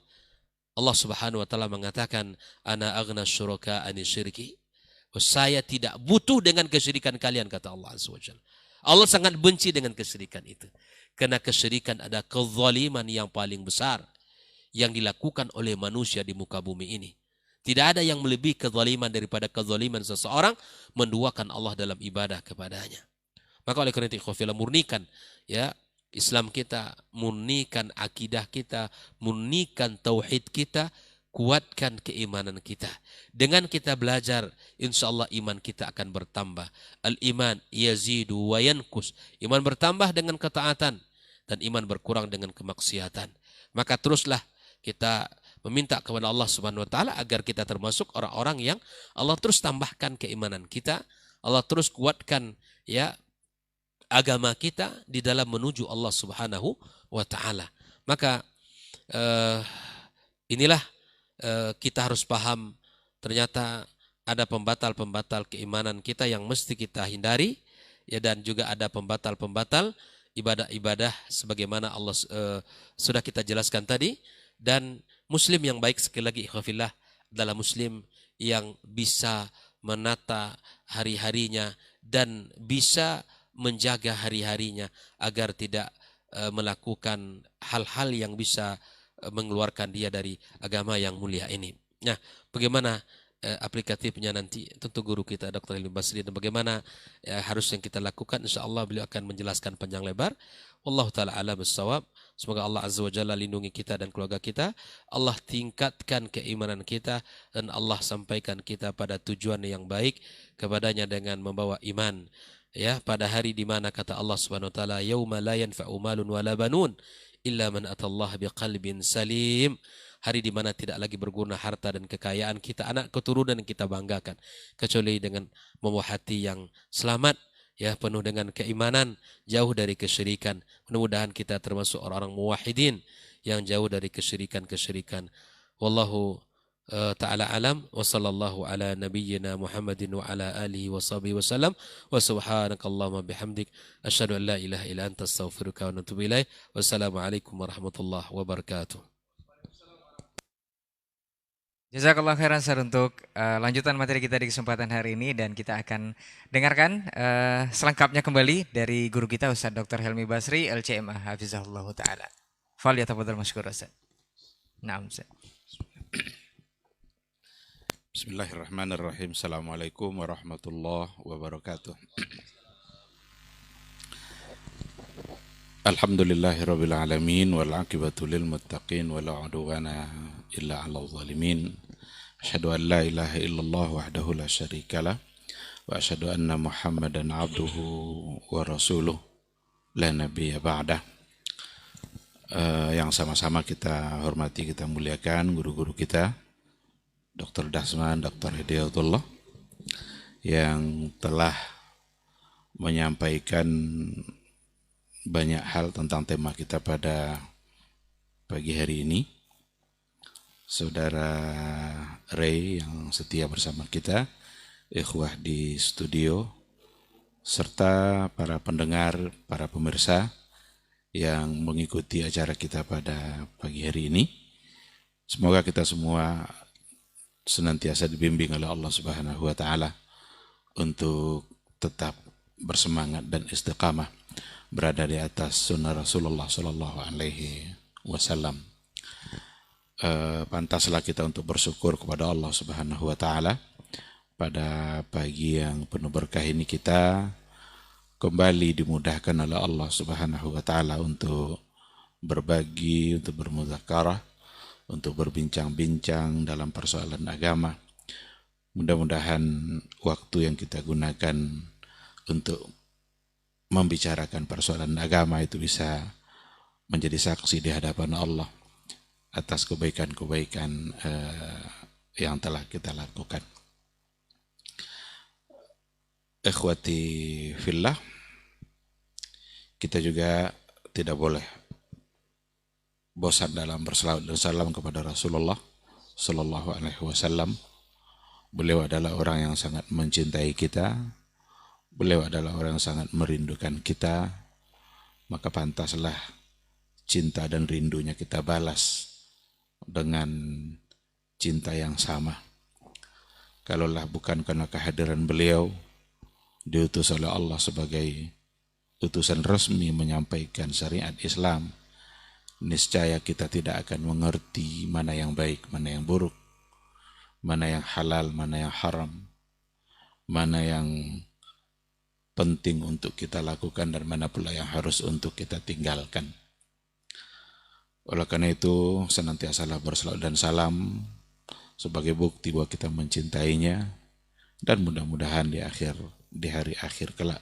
[SPEAKER 1] Allah Subhanahu wa taala mengatakan, ana aghna syuraka ani syirki. Saya tidak butuh dengan kesyirikan kalian, kata Allah azza wa jal. Allah sangat benci dengan kesyirikan itu. Karena kesyirikan ada kezaliman yang paling besar yang dilakukan oleh manusia di muka bumi ini. Tidak ada yang melebihi kezaliman daripada kezaliman seseorang menduakan Allah dalam ibadah kepadanya. Maka oleh karena itu murnikan ya Islam kita, murnikan akidah kita, murnikan tauhid kita, kuatkan keimanan kita. Dengan kita belajar, insya Allah iman kita akan bertambah. Al-iman yazidu wa yankus. Iman bertambah dengan ketaatan dan iman berkurang dengan kemaksiatan. Maka teruslah kita meminta kepada Allah Subhanahu wa taala agar kita termasuk orang-orang yang Allah terus tambahkan keimanan kita, Allah terus kuatkan ya agama kita di dalam menuju Allah Subhanahu wa taala. Maka inilah kita harus paham, ternyata ada pembatal-pembatal keimanan kita yang mesti kita hindari ya, dan juga ada pembatal-pembatal ibadah-ibadah sebagaimana Allah sudah kita jelaskan tadi. Dan muslim yang baik, sekali lagi ikhwafillah, adalah muslim yang bisa menata hari-harinya dan bisa menjaga hari-harinya agar tidak melakukan hal-hal yang bisa mengeluarkan dia dari agama yang mulia ini. Nah, bagaimana aplikatifnya nanti tentu guru kita Dr. Ilmi Basri, dan bagaimana harus yang kita lakukan, insyaallah beliau akan menjelaskan panjang lebar. Wallahu taala a'lam bissawab. Semoga Allah azza wa jalla lindungi kita dan keluarga kita, Allah tingkatkan keimanan kita, dan Allah sampaikan kita pada tujuan yang baik kepadanya dengan membawa iman. Ya, pada hari di mana kata Allah Subhanahu wa taala, yauma la yanfa'u malun wala banun
[SPEAKER 3] illa man atallaha biqalbin salim. Hari di mana tidak lagi berguna harta dan kekayaan kita, anak keturunan yang kita banggakan, kecuali dengan membawa hati yang selamat, ya, penuh dengan keimanan, jauh dari kesyirikan. Mudah-mudahan kita termasuk orang-orang muwahhidin yang jauh dari kesyirikan-kesyirikan. Wallahu ta'ala alam, wa sallallahu ala nabiyyina Muhammadin wa ala alihi wa sahbihi wa sallam, wa subhanakallahumma bihamdik asyhadu an la ilaha illa anta astaghfiruka wa atubu ilaik. Wassalamualaikum warahmatullahi wabarakatuh.
[SPEAKER 4] Jazakallah khairan Ustaz untuk lanjutan materi kita di kesempatan hari ini, dan kita akan dengarkan selengkapnya kembali dari guru kita Ustaz Dr. Helmi Basri LCMA hafizahullah taala. Fal yatafadhal mashkur Ustaz. Naam Ustaz.
[SPEAKER 2] Bismillahirrahmanirrahim. Assalamualaikum warahmatullahi wabarakatuh. Alhamdulillahirabbil alamin wal aqibatu lil muttaqin wala udwana illa 'alal zalimin. Asyhadu an la ilaha illallah wahdahu la syarikalah wa asyhadu anna Muhammadan 'abduhu wa rasuluh la nabiyya ba'dah. Yang sama-sama kita hormati, kita muliakan guru-guru kita, Dr. Dasman, Dr. Hidayatullah, yang telah menyampaikan banyak hal tentang tema kita pada pagi hari ini. Saudara Ray yang setia bersama kita, ikhwah di studio, serta para pendengar, para pemirsa yang mengikuti acara kita pada pagi hari ini. Semoga kita semua senantiasa dibimbing oleh Allah Subhanahu wa taala untuk tetap bersemangat dan istiqamah berada di atas sunnah Rasulullah sallallahu alaihi wasallam. Pantaslah kita untuk bersyukur kepada Allah Subhanahu wa taala pada pagi yang penuh berkah ini, kita kembali dimudahkan oleh Allah Subhanahu wa taala untuk berbagi, untuk bermudzakarah, untuk berbincang-bincang dalam persoalan agama. Mudah-mudahan waktu yang kita gunakan untuk membicarakan persoalan agama itu bisa menjadi saksi di hadapan Allah atas kebaikan-kebaikan yang telah kita lakukan. Ikhwati fillah, kita juga tidak boleh bosan dalam bersalawat dan salam kepada Rasulullah sallallahu alaihi wasallam. Beliau adalah orang yang sangat mencintai kita. Beliau adalah orang yang sangat merindukan kita. Maka pantaslah cinta dan rindunya kita balas dengan cinta yang sama. Kalaulah bukan karena kehadiran beliau, diutus oleh Allah sebagai utusan resmi menyampaikan syariat Islam, niscaya kita tidak akan mengerti mana yang baik, mana yang buruk, mana yang halal, mana yang haram, mana yang penting untuk kita lakukan dan mana pula yang harus untuk kita tinggalkan. Oleh karena itu, senantiasalah bersalawat dan salam sebagai bukti bahwa kita mencintainya, dan mudah-mudahan di hari akhir kelak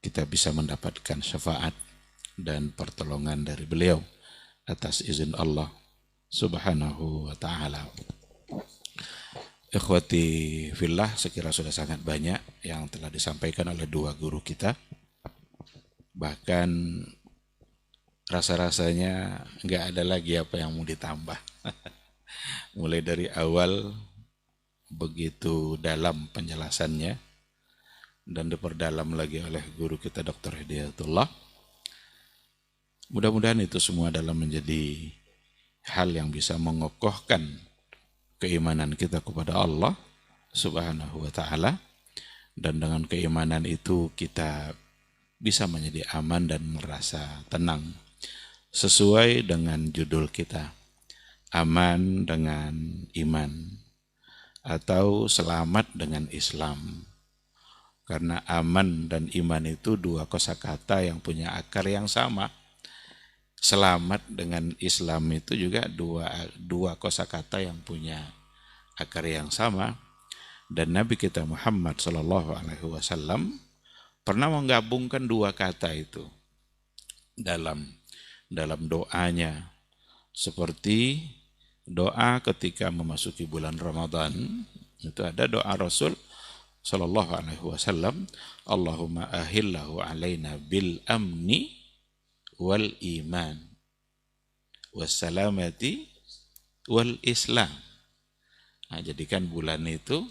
[SPEAKER 2] kita bisa mendapatkan syafaat dan pertolongan dari beliau atas izin Allah Subhanahu wa ta'ala. Ikhwati fillah, sekira sudah sangat banyak yang telah disampaikan oleh dua guru kita. Bahkan rasa-rasanya nggak ada lagi apa yang mau ditambah. Mulai dari awal begitu dalam penjelasannya dan diperdalam lagi oleh guru kita Dr. Hidayatullah. Mudah-mudahan itu semua dalam menjadi hal yang bisa mengokohkan keimanan kita kepada Allah Subhanahu wa ta'ala, dan dengan keimanan itu kita bisa menjadi aman dan merasa tenang sesuai dengan judul kita, aman dengan iman atau selamat dengan Islam. Karena aman dan iman itu dua kosakata yang punya akar yang sama. Selamat dengan Islam itu juga dua kosakata yang punya akar yang sama. Dan Nabi kita Muhammad SAW pernah menggabungkan dua kata itu dalam dalam doanya. Seperti doa ketika memasuki bulan Ramadan, itu ada doa Rasul sallallahu alaihi wasallam, Allahumma ahillahu alaina bil amni wal iman wassalamati wal islam. Nah, jadikan bulan itu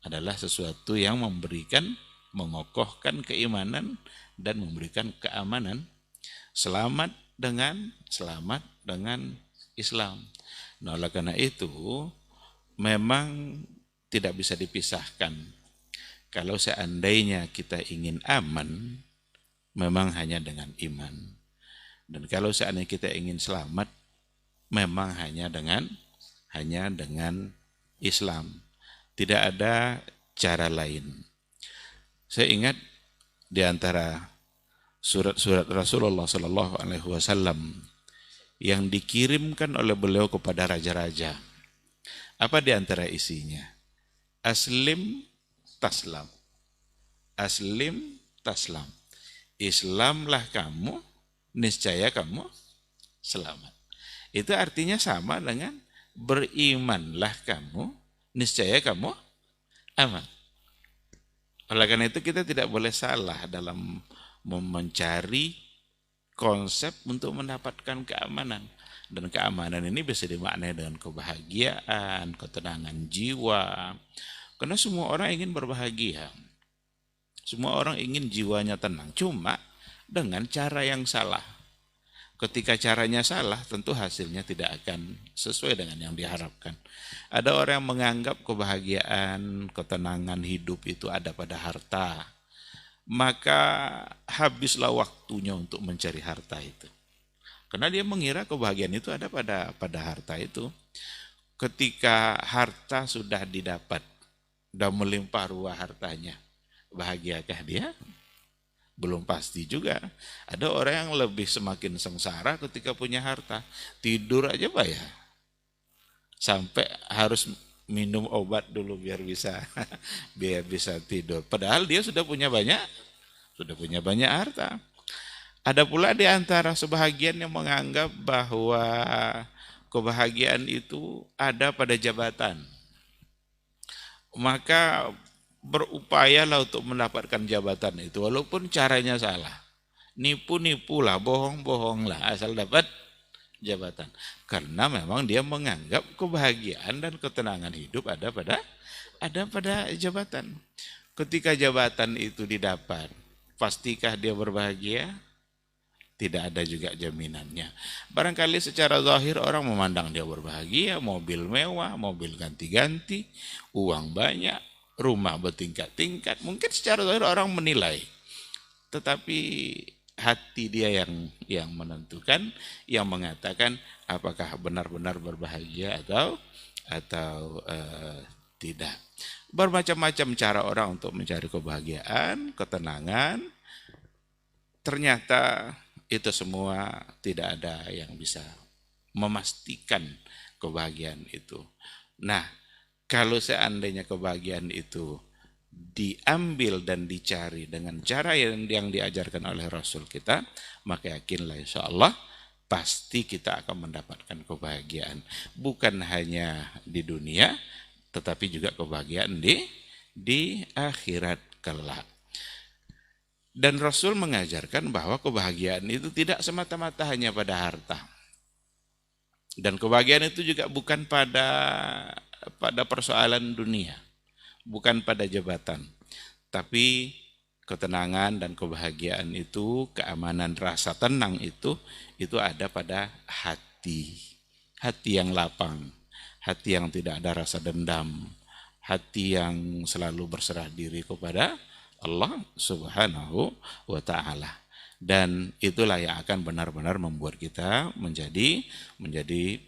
[SPEAKER 2] adalah sesuatu yang memberikan, mengokohkan keimanan dan memberikan keamanan. Selamat dengan Islam. Nah, oleh karena itu memang tidak bisa dipisahkan. Kalau seandainya kita ingin aman, memang hanya dengan iman. Dan kalau seandainya kita ingin selamat, memang hanya dengan Islam. Tidak ada cara lain. Saya ingat di antara surat-surat Rasulullah Sallallahu Alaihi Wasallam yang dikirimkan oleh beliau kepada raja-raja. Apa di antara isinya? Aslim taslam. Aslim taslam. Islamlah kamu, niscaya kamu selamat. Itu artinya sama dengan berimanlah kamu, niscaya kamu aman. Oleh karena itu kita tidak boleh salah dalam mencari konsep untuk mendapatkan keamanan. Dan keamanan ini bisa dimaknai dengan kebahagiaan, ketenangan jiwa. Karena semua orang ingin berbahagia. Semua orang ingin jiwanya tenang. Cuma dengan cara yang salah. Ketika caranya salah, tentu hasilnya tidak akan sesuai dengan yang diharapkan. Ada orang yang menganggap kebahagiaan, ketenangan hidup itu ada pada harta. Maka habislah waktunya untuk mencari harta itu. Karena dia mengira kebahagiaan itu ada pada harta itu. Ketika harta sudah didapat, sudah melimpah ruah hartanya, bahagiakah dia? Belum pasti juga. Ada orang yang lebih semakin sengsara ketika punya harta. Tidur aja bayar. Sampai harus minum obat dulu biar bisa tidur. Padahal dia sudah punya banyak harta. Ada pula di antara sebahagian yang menganggap bahwa kebahagiaan itu ada pada jabatan. Maka berupayalah untuk mendapatkan jabatan itu walaupun caranya salah. Nipu-nipulah, bohong-bohonglah asal dapat jabatan. Karena memang dia menganggap kebahagiaan dan ketenangan hidup ada pada jabatan. Ketika jabatan itu didapat, pastikah dia berbahagia? Tidak ada juga jaminannya. Barangkali secara zahir orang memandang dia berbahagia, mobil mewah, mobil ganti-ganti, uang banyak, rumah bertingkat-tingkat. Mungkin secara zahir orang menilai. Tetapi hati dia yang menentukan, yang mengatakan apakah benar-benar berbahagia atau tidak. Bermacam-macam cara orang untuk mencari kebahagiaan, ketenangan. Ternyata itu semua tidak ada yang bisa memastikan kebahagiaan itu. Nah, kalau seandainya kebahagiaan itu diambil dan dicari dengan cara yang diajarkan oleh Rasul kita, maka yakinlah insya Allah pasti kita akan mendapatkan kebahagiaan. Bukan hanya di dunia, tetapi juga kebahagiaan di akhirat kelak. Dan Rasul mengajarkan bahwa kebahagiaan itu tidak semata-mata hanya pada harta. Dan kebahagiaan itu juga bukan pada persoalan dunia, bukan pada jabatan. Tapi ketenangan dan kebahagiaan itu, keamanan, rasa tenang itu ada pada hati. Hati yang lapang, hati yang tidak ada rasa dendam, hati yang selalu berserah diri kepada Allah Subhanahu wa ta'ala. Dan itulah yang akan benar-benar membuat kita menjadi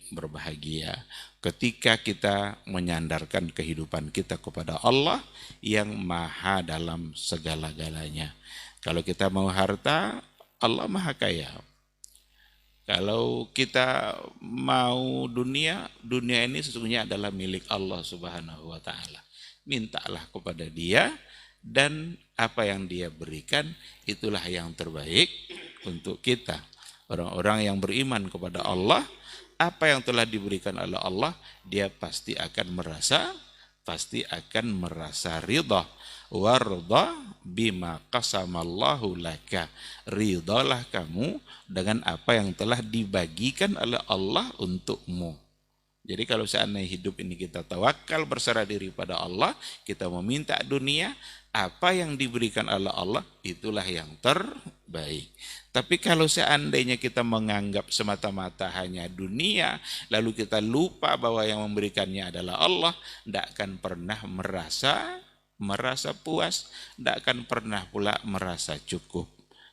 [SPEAKER 2] berbahagia. Ketika kita menyandarkan kehidupan kita kepada Allah yang maha dalam segala-galanya. Kalau kita mau harta, Allah maha kaya. Kalau kita mau dunia ini sesungguhnya adalah milik Allah Subhanahu wa ta'ala. Mintalah kepada Dia, dan apa yang Dia berikan itulah yang terbaik untuk kita. Orang-orang yang beriman kepada Allah, apa yang telah diberikan oleh Allah, dia pasti akan merasa ridha. Warda bima qasamallahu laka. Ridhalah kamu dengan apa yang telah dibagikan oleh Allah untukmu. Jadi kalau seandainya hidup ini kita tawakal, berserah diri pada Allah, kita meminta dunia, apa yang diberikan oleh Allah itulah yang terbaik. Tapi kalau seandainya kita menganggap semata-mata hanya dunia, lalu kita lupa bahwa yang memberikannya adalah Allah, tidak akan pernah merasa puas, tidak akan pernah pula merasa cukup.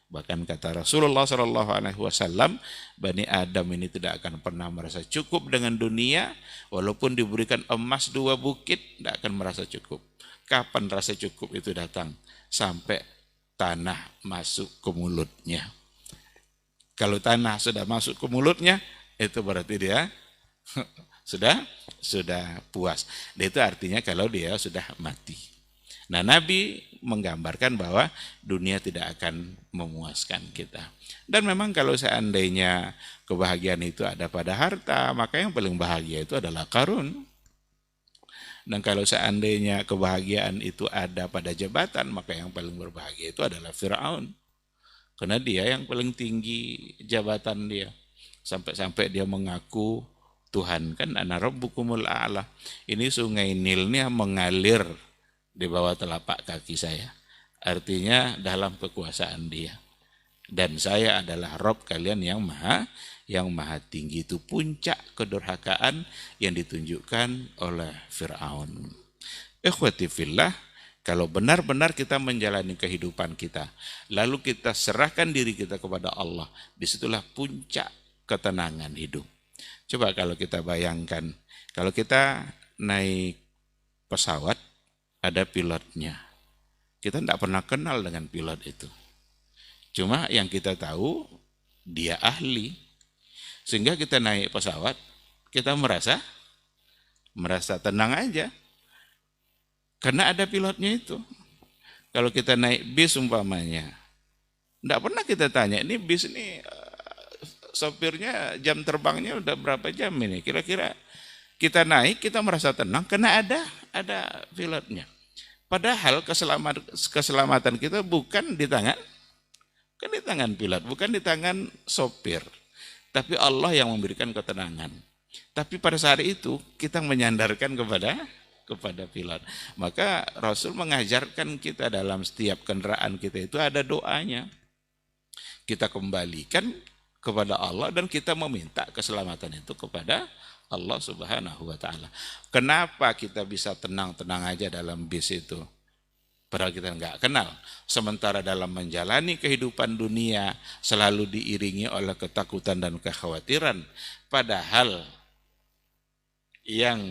[SPEAKER 2] Bahkan kata Rasulullah SAW, Bani Adam ini tidak akan pernah merasa cukup dengan dunia, walaupun diberikan emas 2 bukit, tidak akan merasa cukup. Kapan rasa cukup itu datang? Sampai tanah masuk ke mulutnya. Kalau tanah sudah masuk ke mulutnya, itu berarti dia sudah puas. Itu artinya kalau dia sudah mati. Nah, Nabi menggambarkan bahwa dunia tidak akan memuaskan kita. Dan memang kalau seandainya kebahagiaan itu ada pada harta, maka yang paling bahagia itu adalah Qarun. Dan kalau seandainya kebahagiaan itu ada pada jabatan, maka yang paling berbahagia itu adalah Fir'aun. Karena dia yang paling tinggi jabatan dia. Sampai-sampai dia mengaku Tuhan, kan ana rabbukumul a'la. Ini sungai Nilnya mengalir di bawah telapak kaki saya. Artinya dalam kekuasaan dia. Dan saya adalah Rob kalian yang maha tinggi. Itu puncak kedurhakaan yang ditunjukkan oleh Fir'aun. Ikhwati fillah, kalau benar-benar kita menjalani kehidupan kita, lalu kita serahkan diri kita kepada Allah, disitulah puncak ketenangan hidup. Coba kalau kita bayangkan, kalau kita naik pesawat, ada pilotnya. Kita tidak pernah kenal dengan pilot itu. Cuma yang kita tahu, dia ahli. Sehingga kita naik pesawat, kita merasa tenang aja. Karena ada pilotnya itu. Kalau kita naik bis umpamanya, tidak pernah kita tanya, ini bis ini sopirnya jam terbangnya udah berapa jam ini? Kira-kira kita naik, kita merasa tenang karena ada pilotnya. Padahal keselamatan kita bukan di tangan pilot, bukan di tangan sopir. Tapi Allah yang memberikan ketenangan. Tapi pada saat itu kita menyandarkan kepada pilot. Maka Rasul mengajarkan kita dalam setiap kendaraan kita itu ada doanya. Kita kembalikan kepada Allah dan kita meminta keselamatan itu kepada Allah Subhanahu wa ta'ala. Kenapa kita bisa tenang-tenang aja dalam bis itu? Padahal kita nggak kenal. Sementara dalam menjalani kehidupan dunia selalu diiringi oleh ketakutan dan kekhawatiran. Padahal yang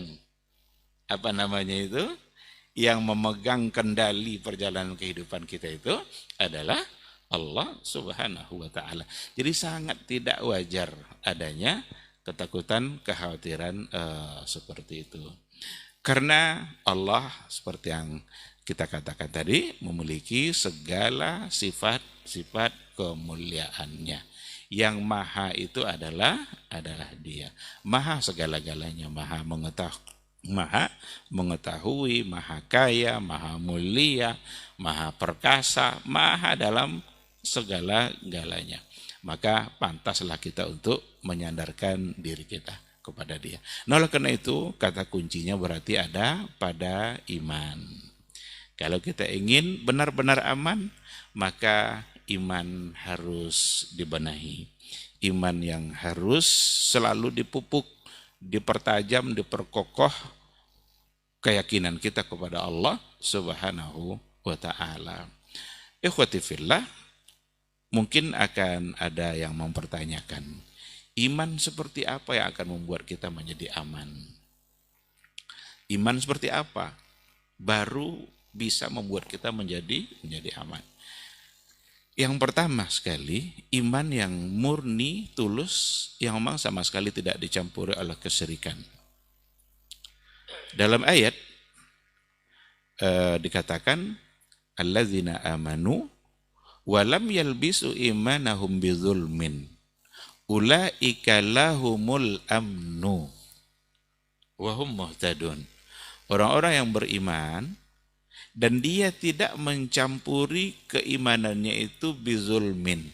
[SPEAKER 2] yang memegang kendali perjalanan kehidupan kita itu adalah Allah Subhanahu wa ta'ala. Jadi sangat tidak wajar adanya ketakutan, kekhawatiran seperti itu. Karena Allah seperti yang kita katakan tadi memiliki segala sifat-sifat kemuliaannya. Yang maha itu adalah dia. Maha segala-galanya, maha mengetahui, maha kaya, maha mulia, maha perkasa, maha dalam segala-galanya. Maka pantaslah kita untuk menyandarkan diri kita kepada dia. Nah, oleh karena itu kata kuncinya berarti ada pada iman. Kalau kita ingin benar-benar aman, maka iman harus dibenahi. Iman yang harus selalu dipupuk, dipertajam, diperkokoh keyakinan kita kepada Allah Subhanahu wa ta'ala. Ikhwati fillah, mungkin akan ada yang mempertanyakan, iman seperti apa yang akan membuat kita menjadi aman? Iman seperti apa baru bisa membuat kita menjadi aman? Yang pertama sekali, iman yang murni, tulus, yang memang sama sekali tidak dicampuri oleh kesyirikan. Dalam ayat dikatakan, alladzina amanu walam yalbisu imanahum bidzulmin ulaika lahumul amnu wa hum muhtadun. Orang-orang yang beriman dan dia tidak mencampuri keimanannya itu bizulmin,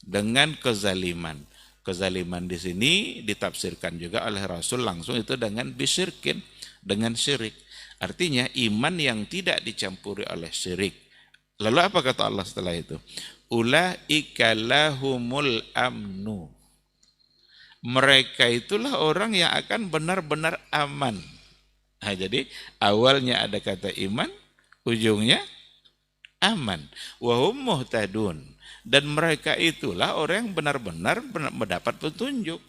[SPEAKER 2] dengan kezaliman. Kezaliman di sini ditafsirkan juga oleh Rasul langsung itu dengan bisyirkin, dengan syirik. Artinya iman yang tidak dicampuri oleh syirik. Lalu apa kata Allah setelah itu? Ulaika lahumul amnu. Mereka itulah orang yang akan benar-benar aman. Nah, jadi awalnya ada kata iman, ujungnya aman. Wa hum muhtadun. Dan mereka itulah orang yang benar-benar mendapat petunjuk.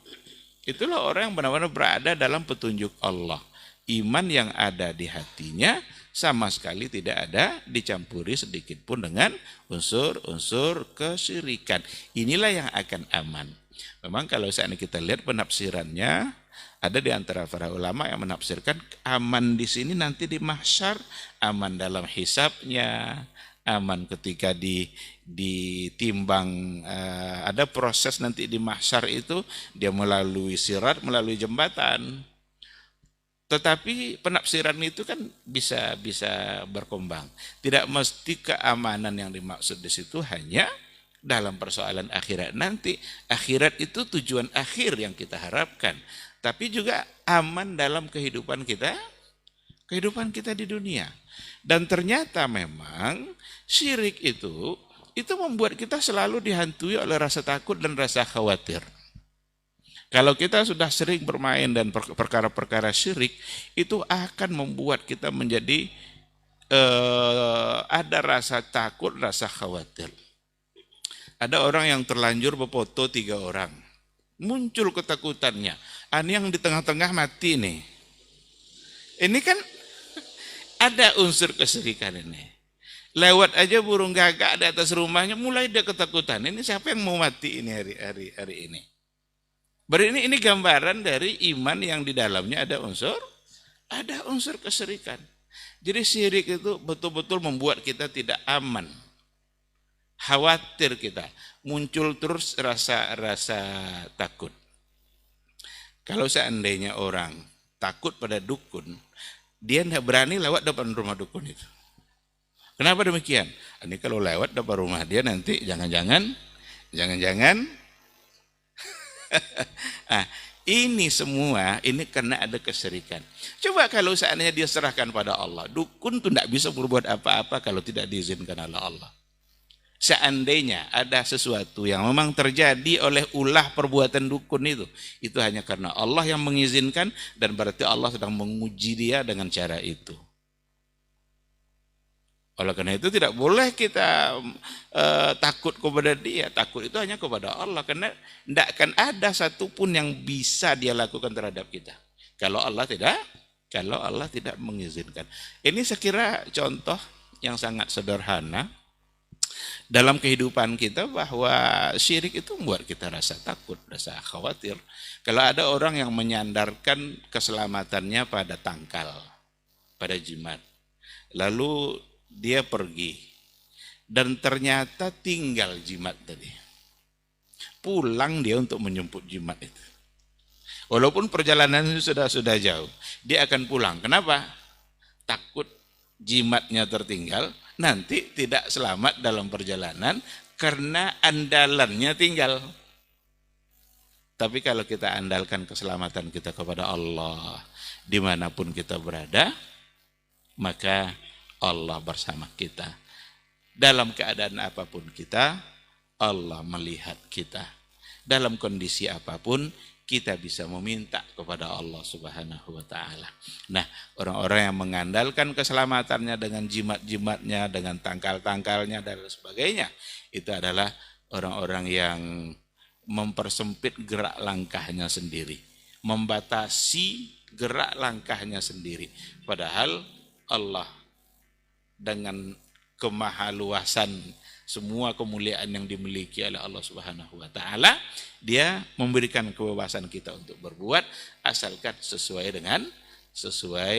[SPEAKER 2] Itulah orang yang benar-benar berada dalam petunjuk Allah. Iman yang ada di hatinya sama sekali tidak ada dicampuri sedikit pun dengan unsur-unsur kesyirikan. Inilah yang akan aman. Memang kalau saat ini kita lihat penafsirannya, ada di antara para ulama yang menafsirkan aman di sini nanti di mahsyar, aman dalam hisabnya, aman ketika ditimbang, ada proses nanti di mahsyar itu dia melalui sirat, melalui jembatan. Tetapi penafsiran itu kan bisa berkembang. Tidak mesti keamanan yang dimaksud di situ hanya dalam persoalan akhirat nanti. Akhirat itu tujuan akhir yang kita harapkan. Tapi juga aman dalam kehidupan kita di dunia. Dan ternyata memang syirik itu membuat kita selalu dihantui oleh rasa takut dan rasa khawatir. Kalau kita sudah sering bermain dan perkara-perkara syirik, itu akan membuat kita menjadi ada rasa takut, rasa khawatir. Ada orang yang terlanjur berfoto 3 orang. Muncul ketakutannya. Ini yang di tengah-tengah mati nih. Ini kan ada unsur kesyirikan ini. Lewat aja burung gagak di atas rumahnya, mulai dia ketakutan. Ini siapa yang mau mati ini hari ini? Berarti ini gambaran dari iman yang di dalamnya ada unsur kesyirikan. Jadi syirik itu betul-betul membuat kita tidak aman. Khawatir kita, muncul terus rasa takut. Kalau seandainya orang takut pada dukun, dia tidak berani lewat depan rumah dukun itu. Kenapa demikian? Ini kalau lewat depan rumah dia nanti jangan-jangan ini semua ini karena ada kesyirikan. Coba kalau seandainya dia serahkan pada Allah, dukun itu tidak bisa berbuat apa-apa kalau tidak diizinkan oleh Allah. Seandainya ada sesuatu yang memang terjadi oleh ulah perbuatan dukun itu hanya karena Allah yang mengizinkan, dan berarti Allah sedang menguji dia dengan cara itu. Oleh karena itu tidak boleh kita takut kepada dia. Takut itu hanya kepada Allah. Karena tidak akan ada satupun yang bisa dia lakukan terhadap kita. Kalau Allah tidak mengizinkan. Ini saya kira contoh yang sangat sederhana dalam kehidupan kita, bahwa syirik itu membuat kita rasa takut, rasa khawatir. Kalau ada orang yang menyandarkan keselamatannya pada tangkal, pada jimat. Lalu dia pergi dan ternyata tinggal jimat tadi. Pulang dia untuk menjemput jimat itu. Walaupun perjalanannya sudah jauh, dia akan pulang. Kenapa? Takut jimatnya tertinggal, nanti tidak selamat dalam perjalanan karena andalannya tinggal. Tapi kalau kita andalkan keselamatan kita kepada Allah, dimanapun kita berada, maka Allah bersama kita. Dalam keadaan apapun kita, Allah melihat kita. Dalam kondisi apapun, kita bisa meminta kepada Allah Subhanahu wa ta'ala. Nah, orang-orang yang mengandalkan keselamatannya dengan jimat-jimatnya, dengan tangkal-tangkalnya, dan sebagainya, itu adalah orang-orang yang mempersempit gerak langkahnya sendiri. Membatasi gerak langkahnya sendiri. Padahal Allah dengan kemahaluasan semua kemuliaan yang dimiliki oleh Allah Subhanahu wa ta'ala, dia memberikan kebebasan kita untuk berbuat asalkan sesuai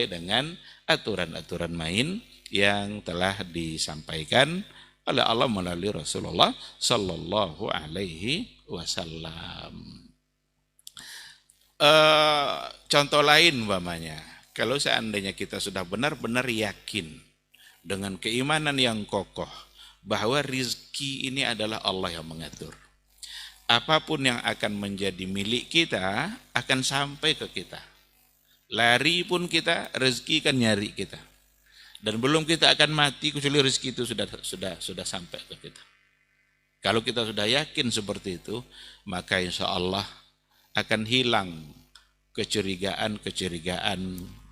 [SPEAKER 2] dengan aturan-aturan main yang telah disampaikan oleh Allah melalui Rasulullah sallallahu alaihi wasallam. Contoh lain umpamanya, kalau seandainya kita sudah benar-benar yakin dengan keimanan yang kokoh bahwa rizki ini adalah Allah yang mengatur. Apapun yang akan menjadi milik kita akan sampai ke kita. Lari pun kita, rezeki kan nyari kita. Dan belum kita akan mati kecuali rezeki itu sudah sampai ke kita. Kalau kita sudah yakin seperti itu, maka insya Allah akan hilang kecurigaan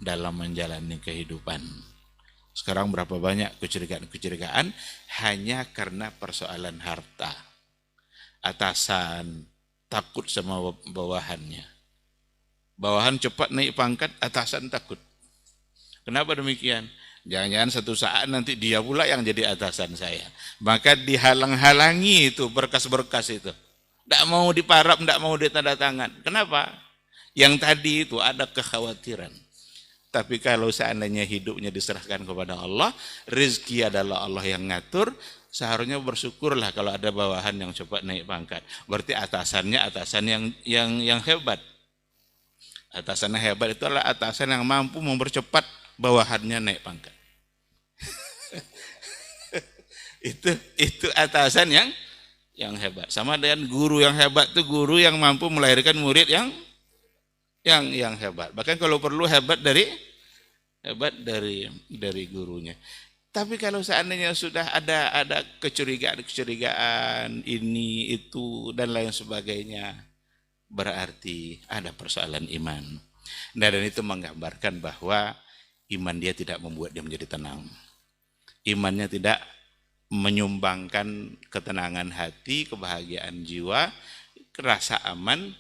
[SPEAKER 2] dalam menjalani kehidupan. Sekarang berapa banyak kecurigaan hanya karena persoalan harta. Atasan takut sama bawahannya. Bawahan cepat naik pangkat, atasan takut. Kenapa demikian? Jangan-jangan satu saat nanti dia pula yang jadi atasan saya. Maka dihalang-halangi itu berkas-berkas itu. Tidak mau diparap, tidak mau ditandatangan. Kenapa? Yang tadi itu ada kekhawatiran. Tapi kalau seandainya hidupnya diserahkan kepada Allah, rezeki adalah Allah yang ngatur, seharusnya bersyukurlah kalau ada bawahan yang cepat naik pangkat. Berarti atasannya atasan yang hebat. Atasan yang hebat itu adalah atasan yang mampu mempercepat bawahannya naik pangkat. itu atasan yang hebat. Sama dengan guru yang hebat itu guru yang mampu melahirkan murid yang hebat. Bahkan kalau perlu hebat dari gurunya. Tapi kalau seandainya sudah ada kecurigaan ini itu dan lain sebagainya, berarti ada persoalan iman. Dan itu menggambarkan bahwa iman dia tidak membuat dia menjadi tenang. Imannya tidak menyumbangkan ketenangan hati, kebahagiaan jiwa, rasa aman,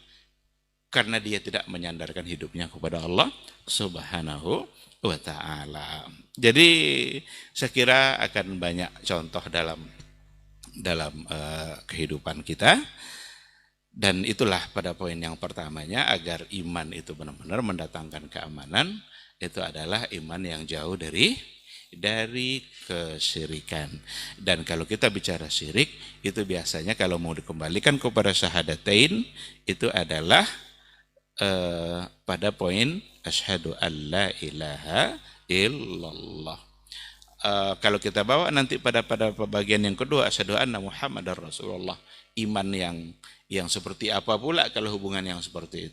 [SPEAKER 2] karena dia tidak menyandarkan hidupnya kepada Allah Subhanahu wa ta'ala. Jadi saya kira akan banyak contoh dalam kehidupan kita. Dan itulah pada poin yang pertamanya, agar iman itu benar-benar mendatangkan keamanan, itu adalah iman yang jauh dari kesyirikan. Dan kalau kita bicara syirik, itu biasanya kalau mau dikembalikan kepada syahadatain, itu adalah pada poin asyhadu alla ilaha illallah. Kalau kita bawa nanti pada bagian yang kedua, asyhadu anna Muhammadar Rasulullah, iman yang seperti apa pula kalau hubungan yang seperti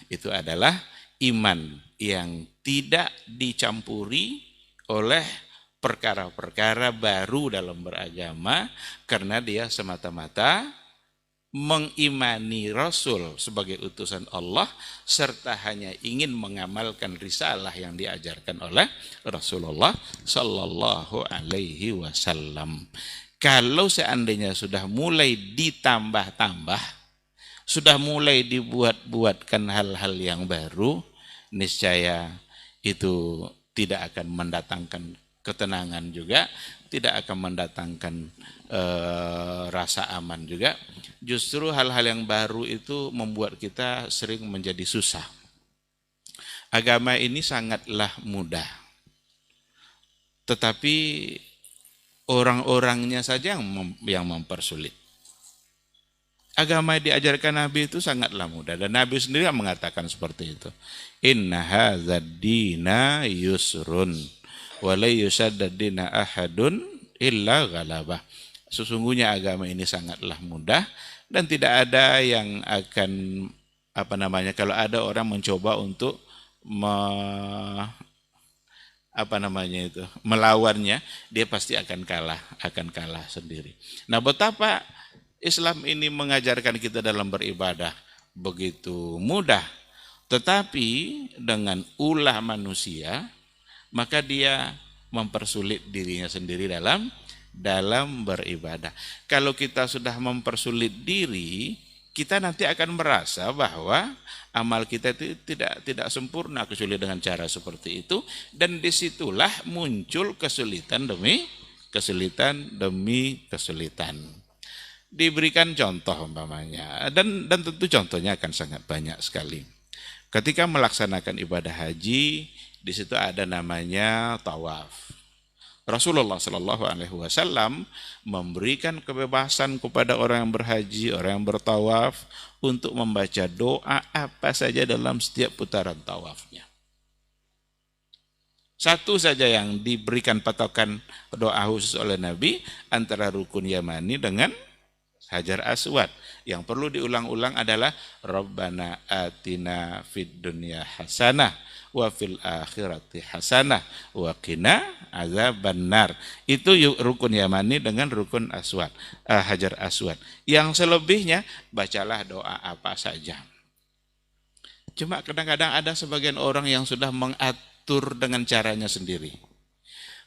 [SPEAKER 2] itu adalah iman yang tidak dicampuri oleh perkara-perkara baru dalam beragama, karena dia semata-mata mengimani Rasul sebagai utusan Allah, serta hanya ingin mengamalkan risalah yang diajarkan oleh Rasulullah Sallallahu Alaihi Wasallam. Kalau seandainya sudah mulai ditambah-tambah, sudah mulai dibuat-buatkan hal-hal yang baru, niscaya itu tidak akan mendatangkan ketenangan juga, tidak akan mendatangkan rasa aman juga. Justru hal-hal yang baru itu membuat kita sering menjadi susah. Agama ini sangatlah mudah, tetapi orang-orangnya saja yang mempersulit. Agama yang diajarkan Nabi itu sangatlah mudah, dan Nabi sendiri yang mengatakan seperti itu. Inna hadzal dina yusrun wa la yusaddadina ahadun illa ghalabah. Sesungguhnya agama ini sangatlah mudah, dan tidak ada yang akan kalau ada orang mencoba untuk melawannya, dia pasti akan kalah sendiri. Nah, betapa Islam ini mengajarkan kita dalam beribadah begitu mudah, tetapi dengan ulah manusia, maka dia mempersulit dirinya sendiri dalam beribadah. Kalau kita sudah mempersulit diri, kita nanti akan merasa bahwa amal kita itu tidak sempurna kecuali dengan cara seperti itu, dan disitulah muncul kesulitan demi kesulitan. Diberikan contoh umpamanya, dan tentu contohnya akan sangat banyak sekali. Ketika melaksanakan ibadah haji, di situ ada namanya tawaf. Rasulullah Shallallahu Alaihi Wasallam memberikan kebebasan kepada orang yang berhaji, orang yang bertawaf untuk membaca doa apa saja dalam setiap putaran tawafnya. Satu saja yang diberikan patokan doa khusus oleh Nabi antara rukun Yamani dengan Hajar Aswad. Yang perlu diulang-ulang adalah Rabbana atina fid dunya hasanah wa fil akhirati hasanah wa qina azabannar. Itu rukun Yamani dengan rukun Aswad, Hajar Aswad. Yang selebihnya bacalah doa apa saja. Cuma kadang-kadang ada sebagian orang yang sudah mengatur dengan caranya sendiri.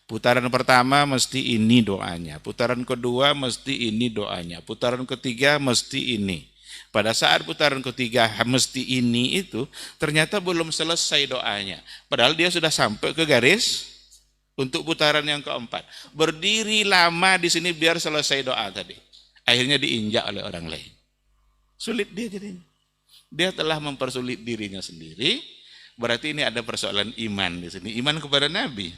[SPEAKER 2] Putaran pertama mesti ini doanya, putaran kedua mesti ini doanya, putaran ketiga mesti ini. Pada saat putaran ketiga mesti ini itu ternyata belum selesai doanya. Padahal dia sudah sampai ke garis untuk putaran yang keempat. Berdiri lama di sini biar selesai doa tadi. Akhirnya diinjak oleh orang lain. Sulit dia jadinya. Dia telah mempersulit dirinya sendiri. Berarti ini ada persoalan iman di sini. Iman kepada Nabi.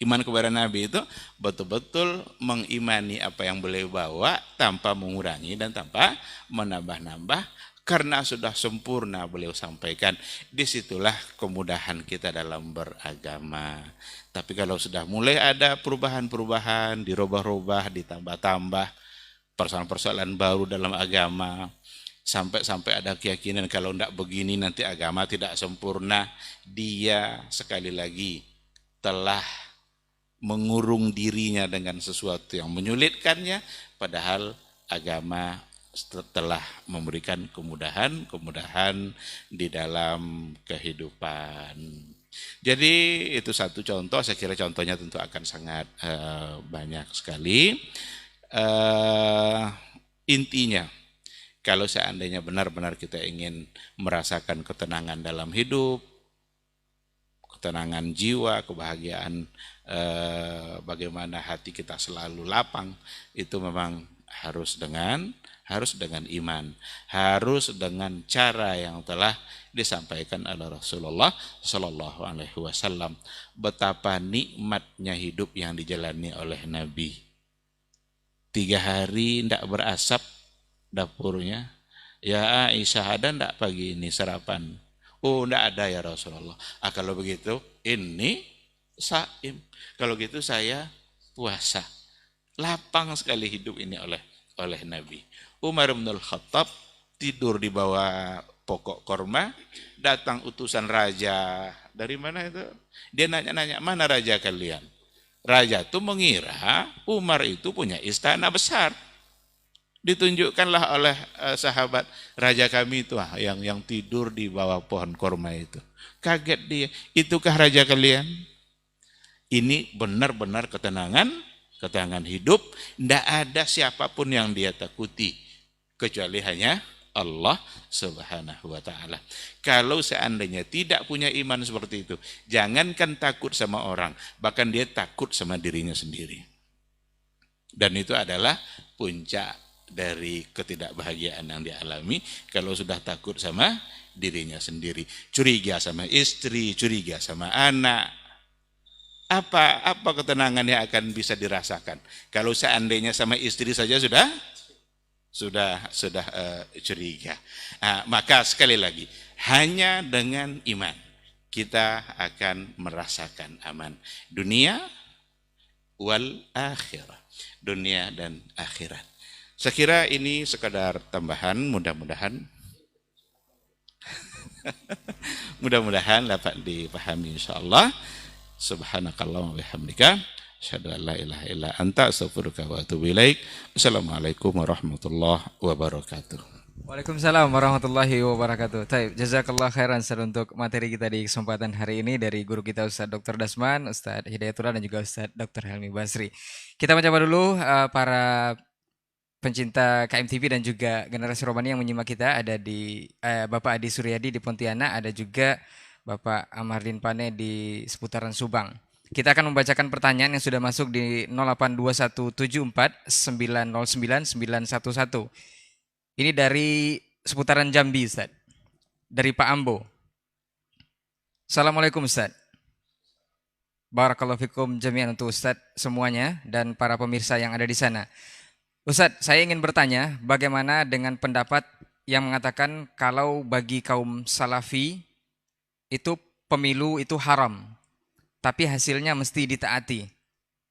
[SPEAKER 2] Iman kepada Nabi itu betul-betul mengimani apa yang beliau bawa tanpa mengurangi dan tanpa menambah-nambah, karena sudah sempurna beliau sampaikan. Disitulah kemudahan kita dalam beragama. Tapi kalau sudah mulai ada perubahan-perubahan, dirubah-rubah, ditambah-tambah, persoalan-persoalan baru dalam agama, sampai ada keyakinan kalau tidak begini nanti agama tidak sempurna, dia sekali lagi telah mengurung dirinya dengan sesuatu yang menyulitkannya, padahal agama telah memberikan kemudahan di dalam kehidupan. Jadi itu satu contoh, saya kira contohnya tentu akan sangat banyak sekali. Intinya, kalau seandainya benar-benar kita ingin merasakan ketenangan dalam hidup, ketenangan jiwa, kebahagiaan, bagaimana hati kita selalu lapang, itu memang harus dengan iman, harus dengan cara yang telah disampaikan oleh Rasulullah Shallallahu Alaihi Wasallam. Betapa nikmatnya hidup yang dijalani oleh Nabi. 3 hari tidak berasap dapurnya. Ya Aisyah, ada tidak pagi ini sarapan? Oh, tidak ada ya Rasulullah. Kalau begitu ini saim. Kalau gitu saya puasa. Lapang sekali hidup ini oleh Nabi. Umar bin Khattab tidur di bawah pokok korma, datang utusan raja. Dari mana itu? Dia nanya-nanya, mana raja kalian? Raja itu mengira Umar itu punya istana besar. Ditunjukkanlah oleh sahabat, raja kami itu yang tidur di bawah pohon korma itu. Kaget dia, itukah raja kalian? Ini benar-benar ketenangan hidup. Tidak ada siapapun yang dia takuti, kecuali hanya Allah Subhanahu wa ta'ala. Kalau seandainya tidak punya iman seperti itu, jangankan takut sama orang, bahkan dia takut sama dirinya sendiri. Dan itu adalah puncak dari ketidakbahagiaan yang dialami kalau sudah takut sama dirinya sendiri. Curiga sama istri, curiga sama anak. Apa ketenangan yang akan bisa dirasakan? Kalau seandainya sama istri saja sudah curiga. Maka sekali lagi, hanya dengan iman kita akan merasakan aman dunia wal akhirah, dunia dan akhirat. Saya kira ini sekadar tambahan, mudah-mudahan dapat dipahami insyaallah. Subhanakallahumma wa bihamdika asyhadu an la ilaha illa anta astaghfiruka wa atubu ilaik. Assalamualaikum warahmatullahi wabarakatuh.
[SPEAKER 4] Waalaikumsalam warahmatullahi wabarakatuh. Taib, jazakallah khairan Ustaz untuk materi kita di kesempatan hari ini dari guru kita Ustaz Dr. Dasman, Ustaz Hidayatullah dan juga Ustaz Dr. Helmi Basri. Kita mencoba dulu para pencinta KMTV dan juga generasi Robani yang menyimak kita. Ada di Bapak Adi Suryadi di Pontianak, ada juga Bapak Amardin Pane di seputaran Subang. Kita akan membacakan pertanyaan yang sudah masuk di 082174909911. Ini dari seputaran Jambi, Ustaz. Dari Pak Ambo. Assalamualaikum, Ustaz. Barakallahu fikum jami'an untuk Ustadz semuanya dan para pemirsa yang ada di sana. Ustadz, saya ingin bertanya bagaimana dengan pendapat yang mengatakan kalau bagi kaum salafi itu pemilu itu haram, tapi hasilnya mesti ditaati.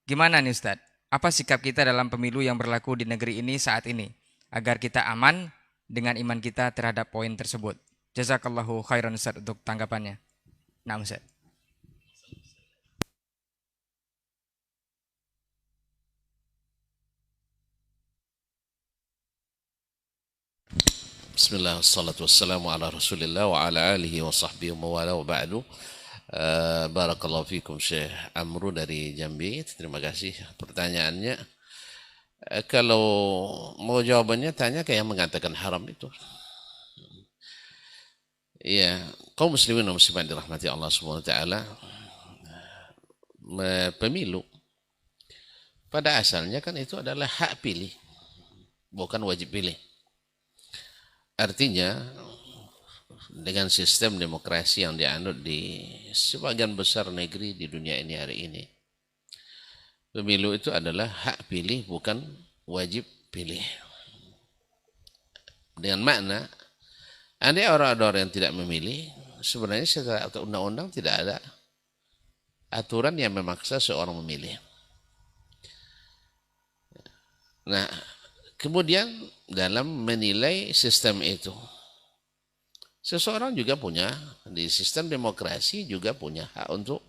[SPEAKER 4] Gimana nih Ustadz? Apa sikap kita dalam pemilu yang berlaku di negeri ini saat ini? Agar kita aman dengan iman kita terhadap poin tersebut. Jazakallahu khairan Ustadz untuk tanggapannya. Nah Ustadz.
[SPEAKER 1] Bismillah, wassalatu wassalamu ala rasulillah wa ala alihi wa sahbihi wa mawala wa ba'du. Barakallahu fikum Syekh Amru dari Jambi. Terima kasih pertanyaannya. Kalau mau jawabannya tanya kayak yang mengatakan haram itu. Iya, kaum muslimin dan muslimat dirahmati Allah Subhanahu wa taala, pemilu pada asalnya kan itu adalah hak pilih, bukan wajib pilih. Artinya dengan sistem demokrasi yang dianut di sebagian besar negeri di dunia ini hari ini, pemilu itu adalah hak pilih bukan wajib pilih. Dengan makna ada orang-orang yang tidak memilih, sebenarnya secara undang-undang tidak ada aturan yang memaksa seorang memilih. Nah, kemudian dalam menilai sistem itu, seseorang juga punya, di sistem demokrasi juga punya hak untuk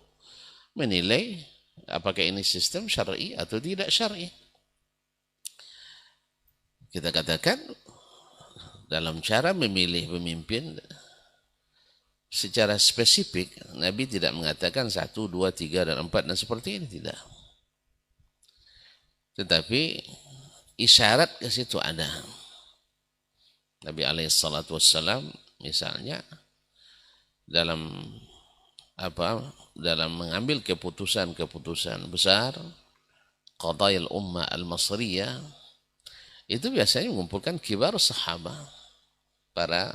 [SPEAKER 1] menilai apakah ini sistem syar'i atau tidak syar'i. Kita katakan dalam cara memilih pemimpin secara spesifik, Nabi tidak mengatakan 1, 2, 3, dan 4 dan seperti ini, tidak. Tetapi isyarat ke situ ada. Nabi alaihissalatu wassalam misalnya dalam mengambil keputusan-keputusan besar, qadail ummah al-masriyah, itu biasanya mengumpulkan kibar sahabat, para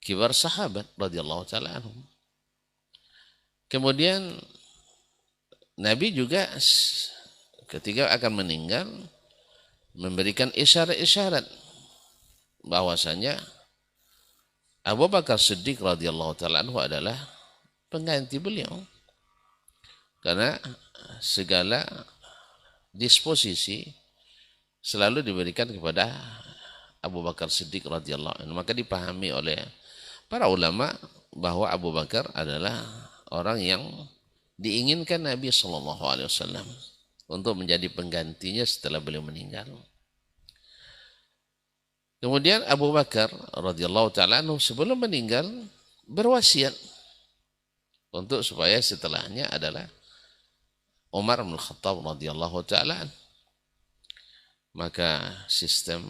[SPEAKER 1] kibar sahabat radhiyallahu taala anhum. Kemudian Nabi juga ketika akan meninggal memberikan isyarat-isyarat bahwasanya Abu Bakar Siddiq radhiyallahu taala anhu adalah pengganti beliau, karena segala disposisi selalu diberikan kepada Abu Bakar Siddiq radhiyallahu anhu. Maka dipahami oleh para ulama bahwa Abu Bakar adalah orang yang diinginkan Nabi SAW untuk menjadi penggantinya setelah beliau meninggal. Kemudian Abu Bakar radhiyallahu taala anhu sebelum meninggal berwasiat untuk supaya setelahnya adalah Umar bin Khattab radhiyallahu taala anhu. Maka sistem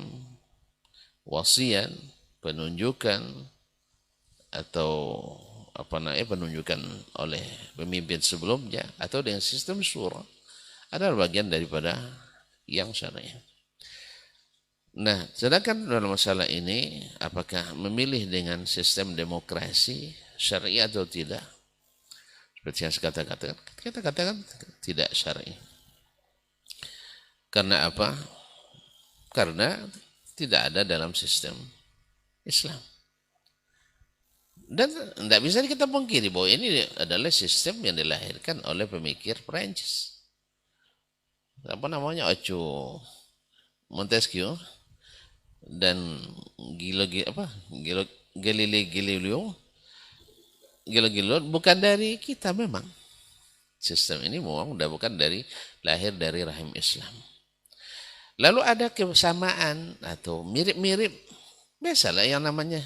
[SPEAKER 1] wasiat, penunjukan atau penunjukan oleh pemimpin sebelumnya atau dengan sistem syura adalah bagian daripada yang syar'i. Nah, sedangkan dalam masalah ini apakah memilih dengan sistem demokrasi syar'i atau tidak? Seperti yang kita katakan tidak syar'i. Karena apa? Karena tidak ada dalam sistem Islam. Dan tidak bisa kita pungkiri bahwa ini adalah sistem yang dilahirkan oleh pemikir Perancis. Apa namanya? Ocho Montesquieu dan Galileo bukan dari kita memang. Sistem ini memang bukan lahir dari rahim Islam. Lalu ada kesamaan atau mirip-mirip, biasalah yang namanya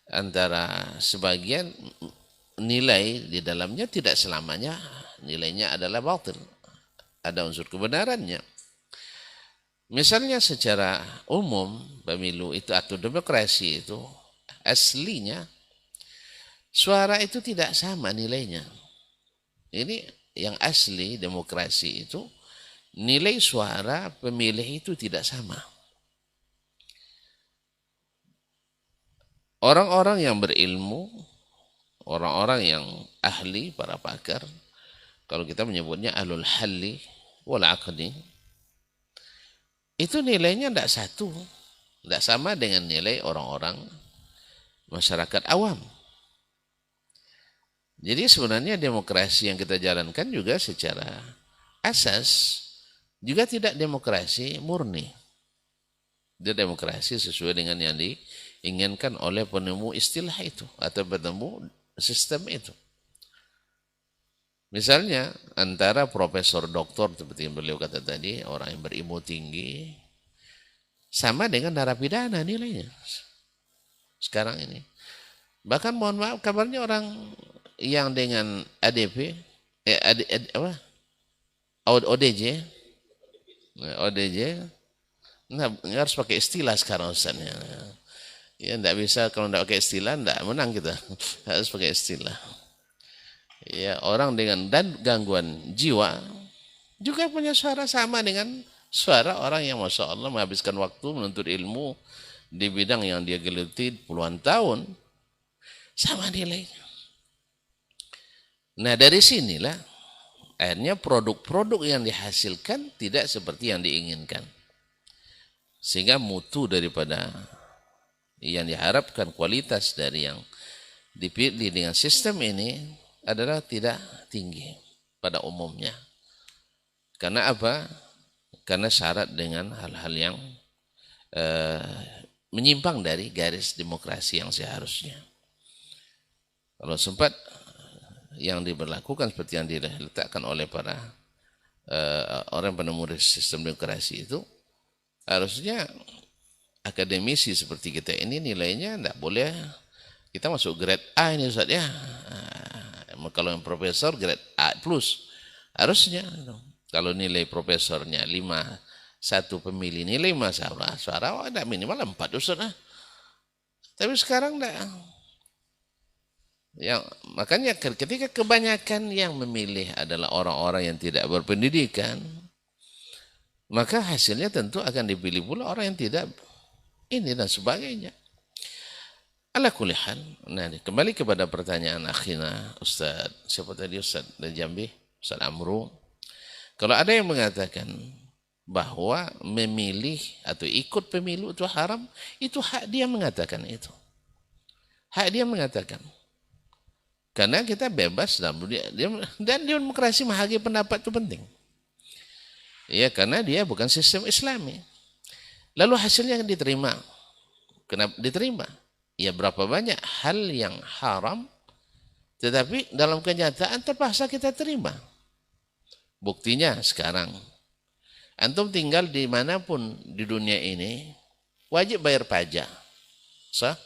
[SPEAKER 1] antara sebagian nilai di dalamnya tidak selamanya nilainya adalah batil. Ada unsur kebenarannya. Misalnya secara umum pemilu itu atau demokrasi itu aslinya suara itu tidak sama nilainya. Ini yang asli demokrasi itu nilai suara pemilih itu tidak sama. Orang-orang yang berilmu, orang-orang yang ahli, para pakar, kalau kita menyebutnya ahlul halli wal aqdi, itu nilainya tidak satu, tidak sama dengan nilai orang-orang masyarakat awam. Jadi sebenarnya demokrasi yang kita jalankan juga secara asas juga tidak demokrasi murni. Dia demokrasi sesuai dengan yang diinginkan oleh penemu istilah itu atau penemu sistem itu. Misalnya antara profesor doktor seperti yang beliau kata tadi, orang yang berilmu tinggi, sama dengan narapidana nilainya sekarang ini. Bahkan mohon maaf, kabarnya orang yang dengan ADP, ODJ, nah, harus pakai istilah sekarang Ustaznya. Ya, enggak bisa, kalau enggak pakai istilah enggak menang kita. Harus pakai istilah. Ya, orang dengan dan gangguan jiwa juga punya suara sama dengan suara orang yang Masya Allah menghabiskan waktu menuntut ilmu di bidang yang dia geluti puluhan tahun. Sama nilainya. Nah, dari sinilah akhirnya produk-produk yang dihasilkan tidak seperti yang diinginkan. Sehingga mutu daripada yang diharapkan, kualitas dari yang dipilih dengan sistem ini adalah tidak tinggi pada umumnya. Karena apa? Karena syarat dengan hal-hal yang menyimpang dari garis demokrasi yang seharusnya. Kalau sempat yang diberlakukan seperti yang diletakkan oleh para orang penemu sistem demokrasi itu, harusnya akademisi seperti kita ini nilainya tidak boleh, kita masuk grade A ini Ustaz ya. Kalau yang profesor grade A plus harusnya. Kalau nilai profesornya 5, 1 pemilih nilai masalah suara ada minimal 4 Ustaz. Tapi sekarang tidak. Yang makanya ketika kebanyakan yang memilih adalah orang-orang yang tidak berpendidikan, maka hasilnya tentu akan dipilih pula orang yang tidak ini dan sebagainya. Ala kulli hal. Nah, kembali kepada pertanyaan akhina Ustaz, siapa tadi Ustaz dari Jambi, Ustaz Amru. Kalau ada yang mengatakan bahwa memilih atau ikut pemilu itu haram, itu hak dia mengatakan itu. Hak dia mengatakan. Karena kita bebas dalam dunia, dan demokrasi menghargai pendapat itu penting. Ya, karena dia bukan sistem Islami. Lalu hasilnya diterima. Kenapa diterima? Ya, berapa banyak hal yang haram, tetapi dalam kenyataan terpaksa kita terima. Buktinya sekarang, antum tinggal dimanapun di dunia ini, wajib bayar pajak. Sah?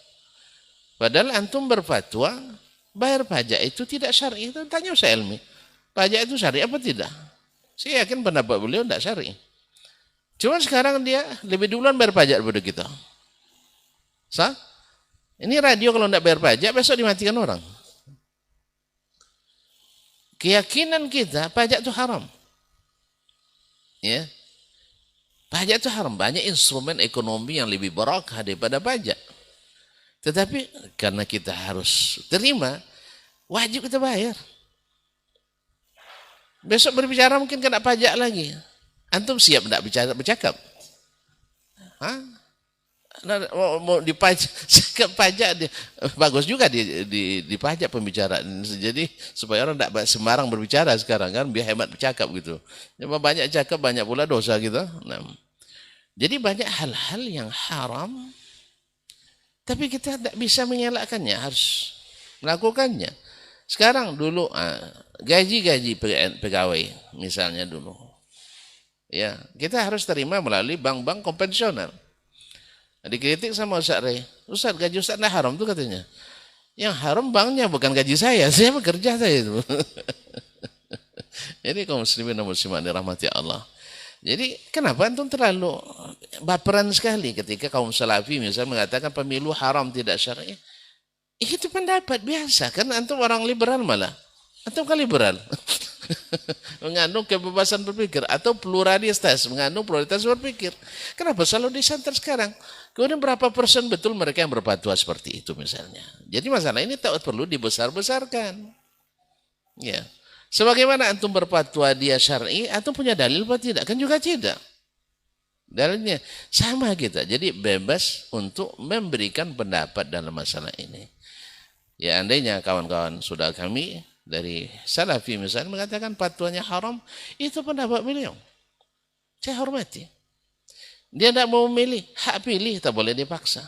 [SPEAKER 1] Padahal antum berfatwa, bayar pajak itu tidak syar'i. Tanya Ustaz Elmi, pajak itu syar'i apa tidak? Saya yakin pendapat beliau tidak syar'i. Cuma sekarang dia lebih duluan bayar pajak daripada kita. Sah? Ini radio kalau tidak bayar pajak besok dimatikan orang. Keyakinan kita pajak itu haram. Ya. Pajak itu haram. Banyak instrumen ekonomi yang lebih barakah daripada pajak. Tetapi karena kita harus terima, wajib kita bayar. Besok berbicara mungkin kena pajak lagi. Antum siap tidak bercakap? Hah? Mau dipajak pajak, bagus juga dipajak pembicaraan. Jadi supaya orang tidak sembarang berbicara sekarang kan, biar hemat bercakap gitu. Cuma banyak cakap banyak pula dosa kita. Nah, jadi banyak hal-hal yang haram, tapi kita tidak bisa mengelakkannya, harus melakukannya. Sekarang dulu gaji-gaji pegawai misalnya dulu, ya kita harus terima melalui bank-bank konvensional. Dikritik sama Ustaz Ray, Ustaz gaji Ustaz tidak haram tuh katanya. Yang haram banknya bukan gaji saya bekerja saya itu. Jadi kaum muslimin dan muslimat dirahmati Allah. Jadi kenapa antum terlalu baperan sekali ketika kaum salafi misalnya mengatakan pemilu haram tidak syar'i? Itu pendapat biasa kan, antum orang liberal malah. Antum kan liberal. Mengandung kebebasan berpikir atau pluralitas, mengandung pluralitas berpikir. Kenapa selalu disantar sekarang? Kemudian berapa persen betul mereka yang berfatwa seperti itu misalnya. Jadi masalah ini tak perlu dibesar-besarkan. Ya. Sebagaimana antum berfatwa dia syar'i, antum punya dalil apa tidak? Kan juga tidak. Dalilnya sama kita. Jadi bebas untuk memberikan pendapat dalam masalah ini. Ya andainya kawan-kawan saudara kami dari Salafi misalnya mengatakan fatwanya haram, itu pendapat beliau. Saya hormati. Dia tidak mau memilih, hak pilih, tak boleh dipaksa.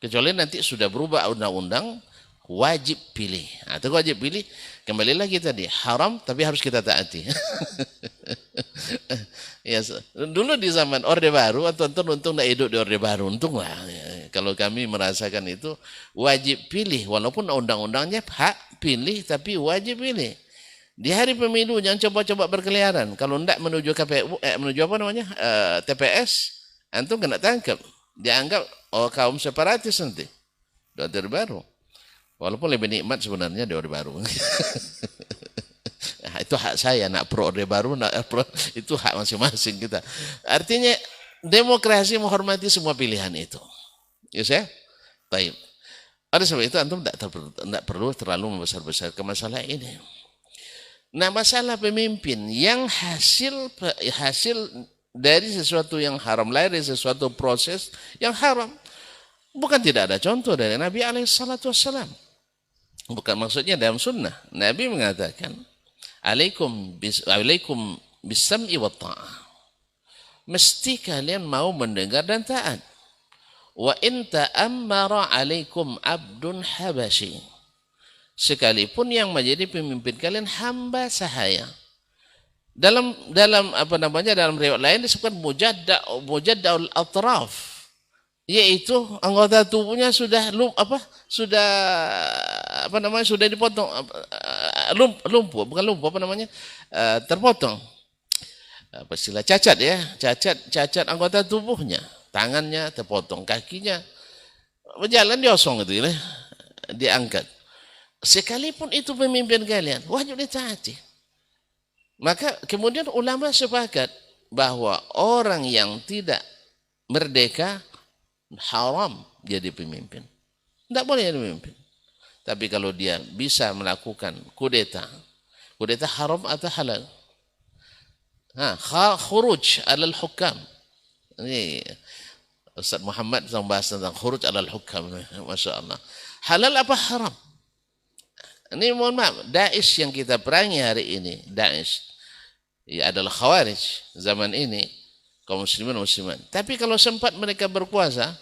[SPEAKER 1] Kecuali nanti sudah berubah undang-undang, wajib pilih. Atau wajib pilih, kembali lagi tadi, haram tapi harus kita taati. Ya, dulu di zaman Orde Baru, atau untung tidak hidup di Orde Baru, untung lah. Ya, kalau kami merasakan itu, wajib pilih, walaupun undang-undangnya hak pilih, tapi wajib pilih. Di hari pemilu jangan coba-coba berkeliaran. Kalau tidak menuju KPU, menuju apa namanya, TPS, antum kena tangkap. Dianggap kaum separatis nanti. Di Orde Baru. Walaupun lebih nikmat sebenarnya di Orde Baru. Nah, itu hak saya, nak pro Orde Baru, nak pro, itu hak masing-masing kita. Artinya demokrasi menghormati semua pilihan itu. Ya saya? Baik. Oleh sebab itu antum tidak perlu terlalu membesar-besar ke masalah ini. Nah, masalah pemimpin yang hasil dari sesuatu yang haram, lahir dari sesuatu proses yang haram. Bukan tidak ada contoh dari Nabi SAW. Bukan maksudnya dalam sunnah. Nabi mengatakan, Alaikum bisam'i wa ta'ah. Mesti kalian mau mendengar dan taat. Wa in ta'ammara alaikum abdun habashi. Sekalipun yang menjadi pemimpin kalian hamba sahaya. Dalam apa namanya, dalam riwayat lain disebutkan mujadda'ul atraf. Yaitu anggota tubuhnya sudah dipotong, lumpuh, bukan lumpuh, apa namanya, terpotong, apa istilah, cacat ya, cacat anggota tubuhnya, tangannya terpotong, kakinya berjalan diosong gitu ya, diangkat. Sekalipun itu pemimpin kalian, wajib ditaati. Maka kemudian ulama sepakat bahwa orang yang tidak merdeka haram jadi pemimpin. Tidak boleh jadi pemimpin. Tapi kalau dia bisa melakukan kudeta haram atau halal. Khuruj alal hukam. Ini Ustaz Muhammad membahas tentang khuruj alal hukam. Masya Allah. Halal apa haram? Ini mohon maaf, Daesh yang kita perangi hari ini, Daesh, ya adalah khawarij zaman ini, kaum muslimin muslimat. Tapi kalau sempat mereka berkuasa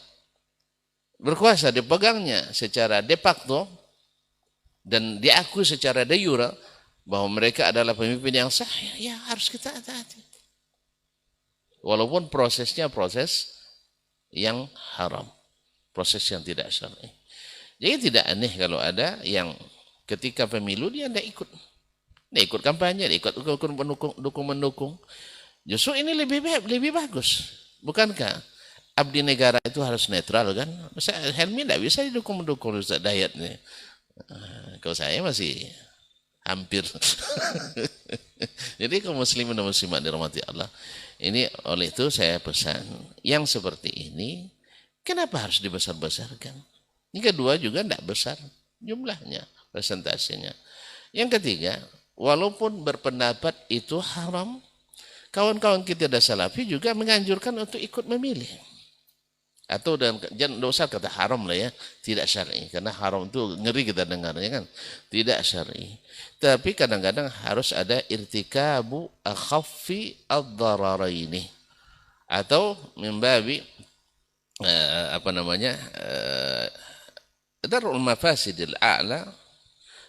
[SPEAKER 1] dipegangnya secara de facto dan diakui secara de jure bahwa mereka adalah pemimpin yang sah, ya harus kita taati. Walaupun prosesnya proses yang haram, proses yang tidak syar'i. Jadi tidak aneh kalau ada yang ketika pemilu dia tidak ikut kampanye, dia ikut mendukung. Justru ini lebih bagus. Bukankah abdi negara itu harus netral kan? Masa Helmi tidak bisa mendukung Ustaz Dayat nih. Kalau saya masih hampir. Jadi kaum muslimin dan muslimat dirahmati Allah. Ini oleh itu saya pesan, yang seperti ini kenapa harus dibesar-besarkan? Yang kedua juga tidak besar jumlahnya, presentasinya. Yang ketiga, walaupun berpendapat itu haram, kawan-kawan kita dari Salafi juga menganjurkan untuk ikut memilih. Atau jangan usah kata haram lah ya, tidak syar'i. Karena haram itu ngeri kita dengarnya kan, tidak syar'i. Tapi kadang-kadang harus ada irtikabu akhaffi ad-dararaini. Atau mimbabi darul mafasidil a'la,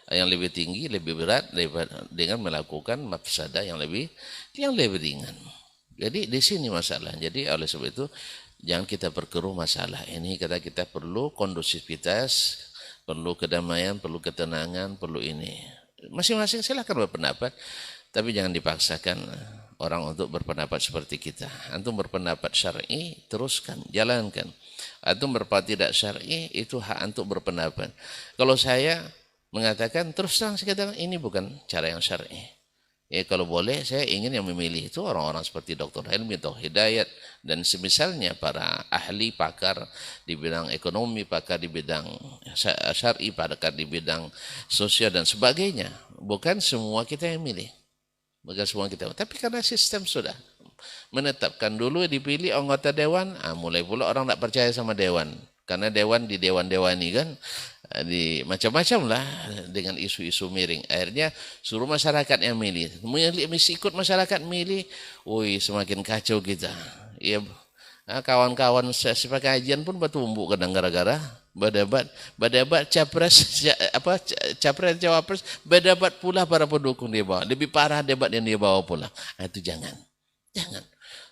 [SPEAKER 1] yang lebih tinggi, lebih berat dengan melakukan mafsadah yang lebih ringan. Jadi di sini masalah. Jadi oleh sebab itu jangan kita perkeruh masalah ini. Kita perlu kondusivitas, perlu kedamaian, perlu ketenangan, perlu ini. Masing-masing silakan berpendapat, tapi jangan dipaksakan orang untuk berpendapat seperti kita. Antum berpendapat syar'i, teruskan, jalankan. Antum berpendapat tidak syar'i, itu hak antum berpendapat. Kalau saya mengatakan terus terang, saya katakan ini bukan cara yang syar'i. Ya kalau boleh saya ingin yang memilih itu orang-orang seperti Dr. Helmi atau Hidayat dan semisalnya para ahli pakar di bidang ekonomi, pakar di bidang syar'i, pakar di bidang sosial dan sebagainya. bukan semua kita yang milih. Bukan semua kita. Tapi karena sistem sudah menetapkan dulu dipilih anggota dewan, mulai pula orang tak percaya sama dewan. Karena dewan di dewan-dewani kan, di macam-macam lah dengan isu-isu miring. Akhirnya suruh masyarakat yang milih. Mesti ikut masyarakat milih, semakin kacau kita. Ya, kawan-kawan sepakajian pun bertumbuh kadang gara-gara berdebat capres cawapres, berdebat pula para pendukung dia bawa. Lebih parah debat yang dia bawa pula. Itu jangan.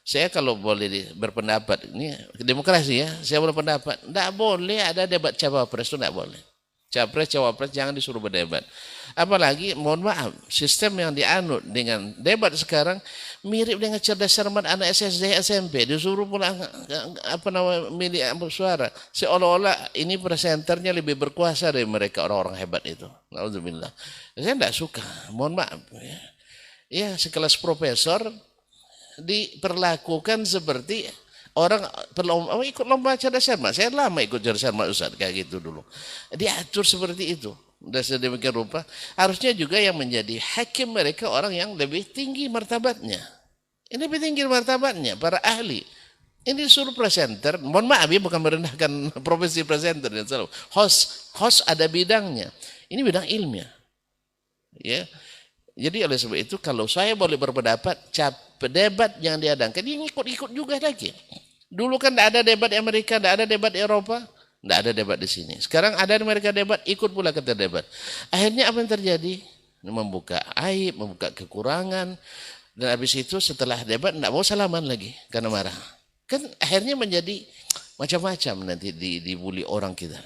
[SPEAKER 1] Saya kalau boleh berpendapat, ini demokrasi ya, saya boleh pendapat, tidak boleh ada debat cawapres itu, tidak boleh. Capres, cawapres jangan disuruh berdebat. Apalagi, mohon maaf, sistem yang dianut dengan debat sekarang mirip dengan cerdas cermat anak SSD SMP. Disuruh pula milih suara. Seolah-olah ini presenternya lebih berkuasa dari mereka orang-orang hebat itu. Alhamdulillah. Saya tidak suka. Mohon maaf. Ya, sekelas profesor diperlakukan seperti orang ikut lomba cerdas cermat. Saya lama ikut cerdas cermat Ustaz, kayak gitu dulu. Diatur seperti itu. Dan sedemikian rupa harusnya juga yang menjadi hakim mereka orang yang lebih tinggi martabatnya. Ini lebih tinggi martabatnya, para ahli. Ini suruh presenter, mohon maaf ya, bukan merendahkan profesi presenter dan selalu. Host ada bidangnya. Ini bidang ilmiah. Ya. Jadi oleh sebab itu kalau saya boleh berpendapat, debat yang diadakan dia ikut-ikut juga lagi. Dulu kan tidak ada debat di Amerika, tidak ada debat di Eropa, tidak ada debat di sini. Sekarang ada di Amerika debat, ikut pula kita debat. Akhirnya apa yang terjadi? Membuka aib, membuka kekurangan, dan habis itu setelah debat tidak mau salaman lagi karena marah. Kan akhirnya menjadi macam-macam nanti dibully orang kita.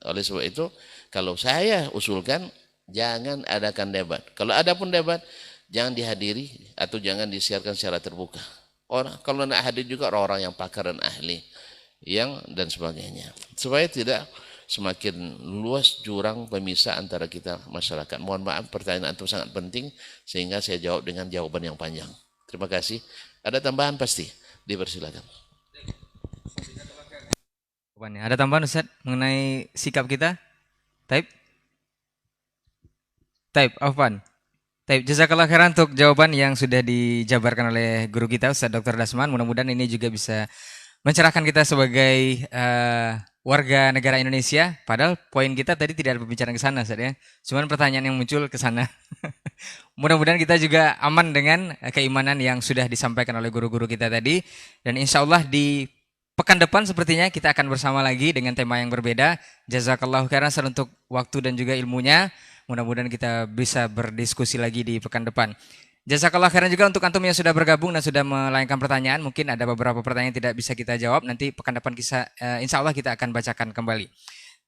[SPEAKER 1] Oleh sebab itu kalau saya usulkan jangan adakan debat. Kalau ada pun debat jangan dihadiri atau jangan disiarkan secara terbuka. Kalau nak hadir juga orang-orang yang pakar dan ahli dan sebagainya. Supaya tidak semakin luas jurang pemisah antara kita masyarakat. Mohon maaf, pertanyaan itu sangat penting sehingga saya jawab dengan jawaban yang panjang. Terima kasih. Ada tambahan pasti? Dipersilakan.
[SPEAKER 4] Ada tambahan Ustaz mengenai sikap kita? Taib, Afwan. Taib, jazakallah khairan untuk jawaban yang sudah dijabarkan oleh guru kita Ustaz Dr. Dasman. Mudah-mudahan ini juga bisa mencerahkan kita sebagai warga negara Indonesia. Padahal poin kita tadi tidak ada pembicaraan ke sana, Ustaz ya. Cuman pertanyaan yang muncul ke sana. Mudah-mudahan kita juga aman dengan keimanan yang sudah disampaikan oleh guru-guru kita tadi. Dan insya Allah di pekan depan sepertinya kita akan bersama lagi dengan tema yang berbeda. Jazakallahu khairan Ustaz untuk waktu dan juga ilmunya. Mudah-mudahan kita bisa berdiskusi lagi di pekan depan. Jazakallah khairan juga untuk antum yang sudah bergabung dan sudah melayangkan pertanyaan. Mungkin ada beberapa pertanyaan yang tidak bisa kita jawab. Nanti pekan depan insya Allah kita akan bacakan kembali.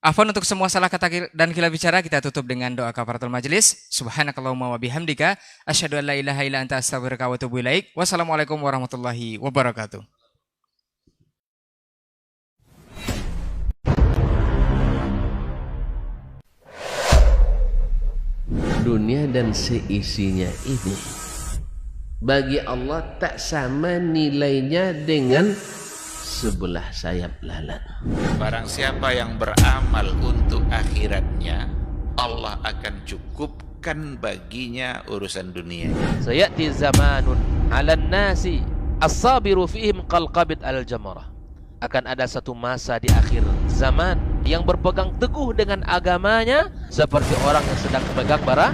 [SPEAKER 4] Afwan untuk semua salah kata dan khilaf bicara kita tutup dengan doa kafaratul majelis. Subhanakallahumma wa bihamdika asyhadu an la ilaha illa anta astaghfiruka wa atubu ilaik. Wassalamualaikum warahmatullahi wabarakatuh.
[SPEAKER 1] Dunia dan seisinya ini bagi Allah tak sama nilainya dengan sebelah sayap lalat.
[SPEAKER 2] Barang siapa yang beramal untuk akhiratnya, Allah akan cukupkan baginya urusan dunia.
[SPEAKER 3] Sayati zamanun 'alan nasi as-sabiru fihim qalqabit al-jamarah. Akan ada satu masa di akhir zaman yang berpegang teguh dengan agamanya seperti orang yang sedang memegang bara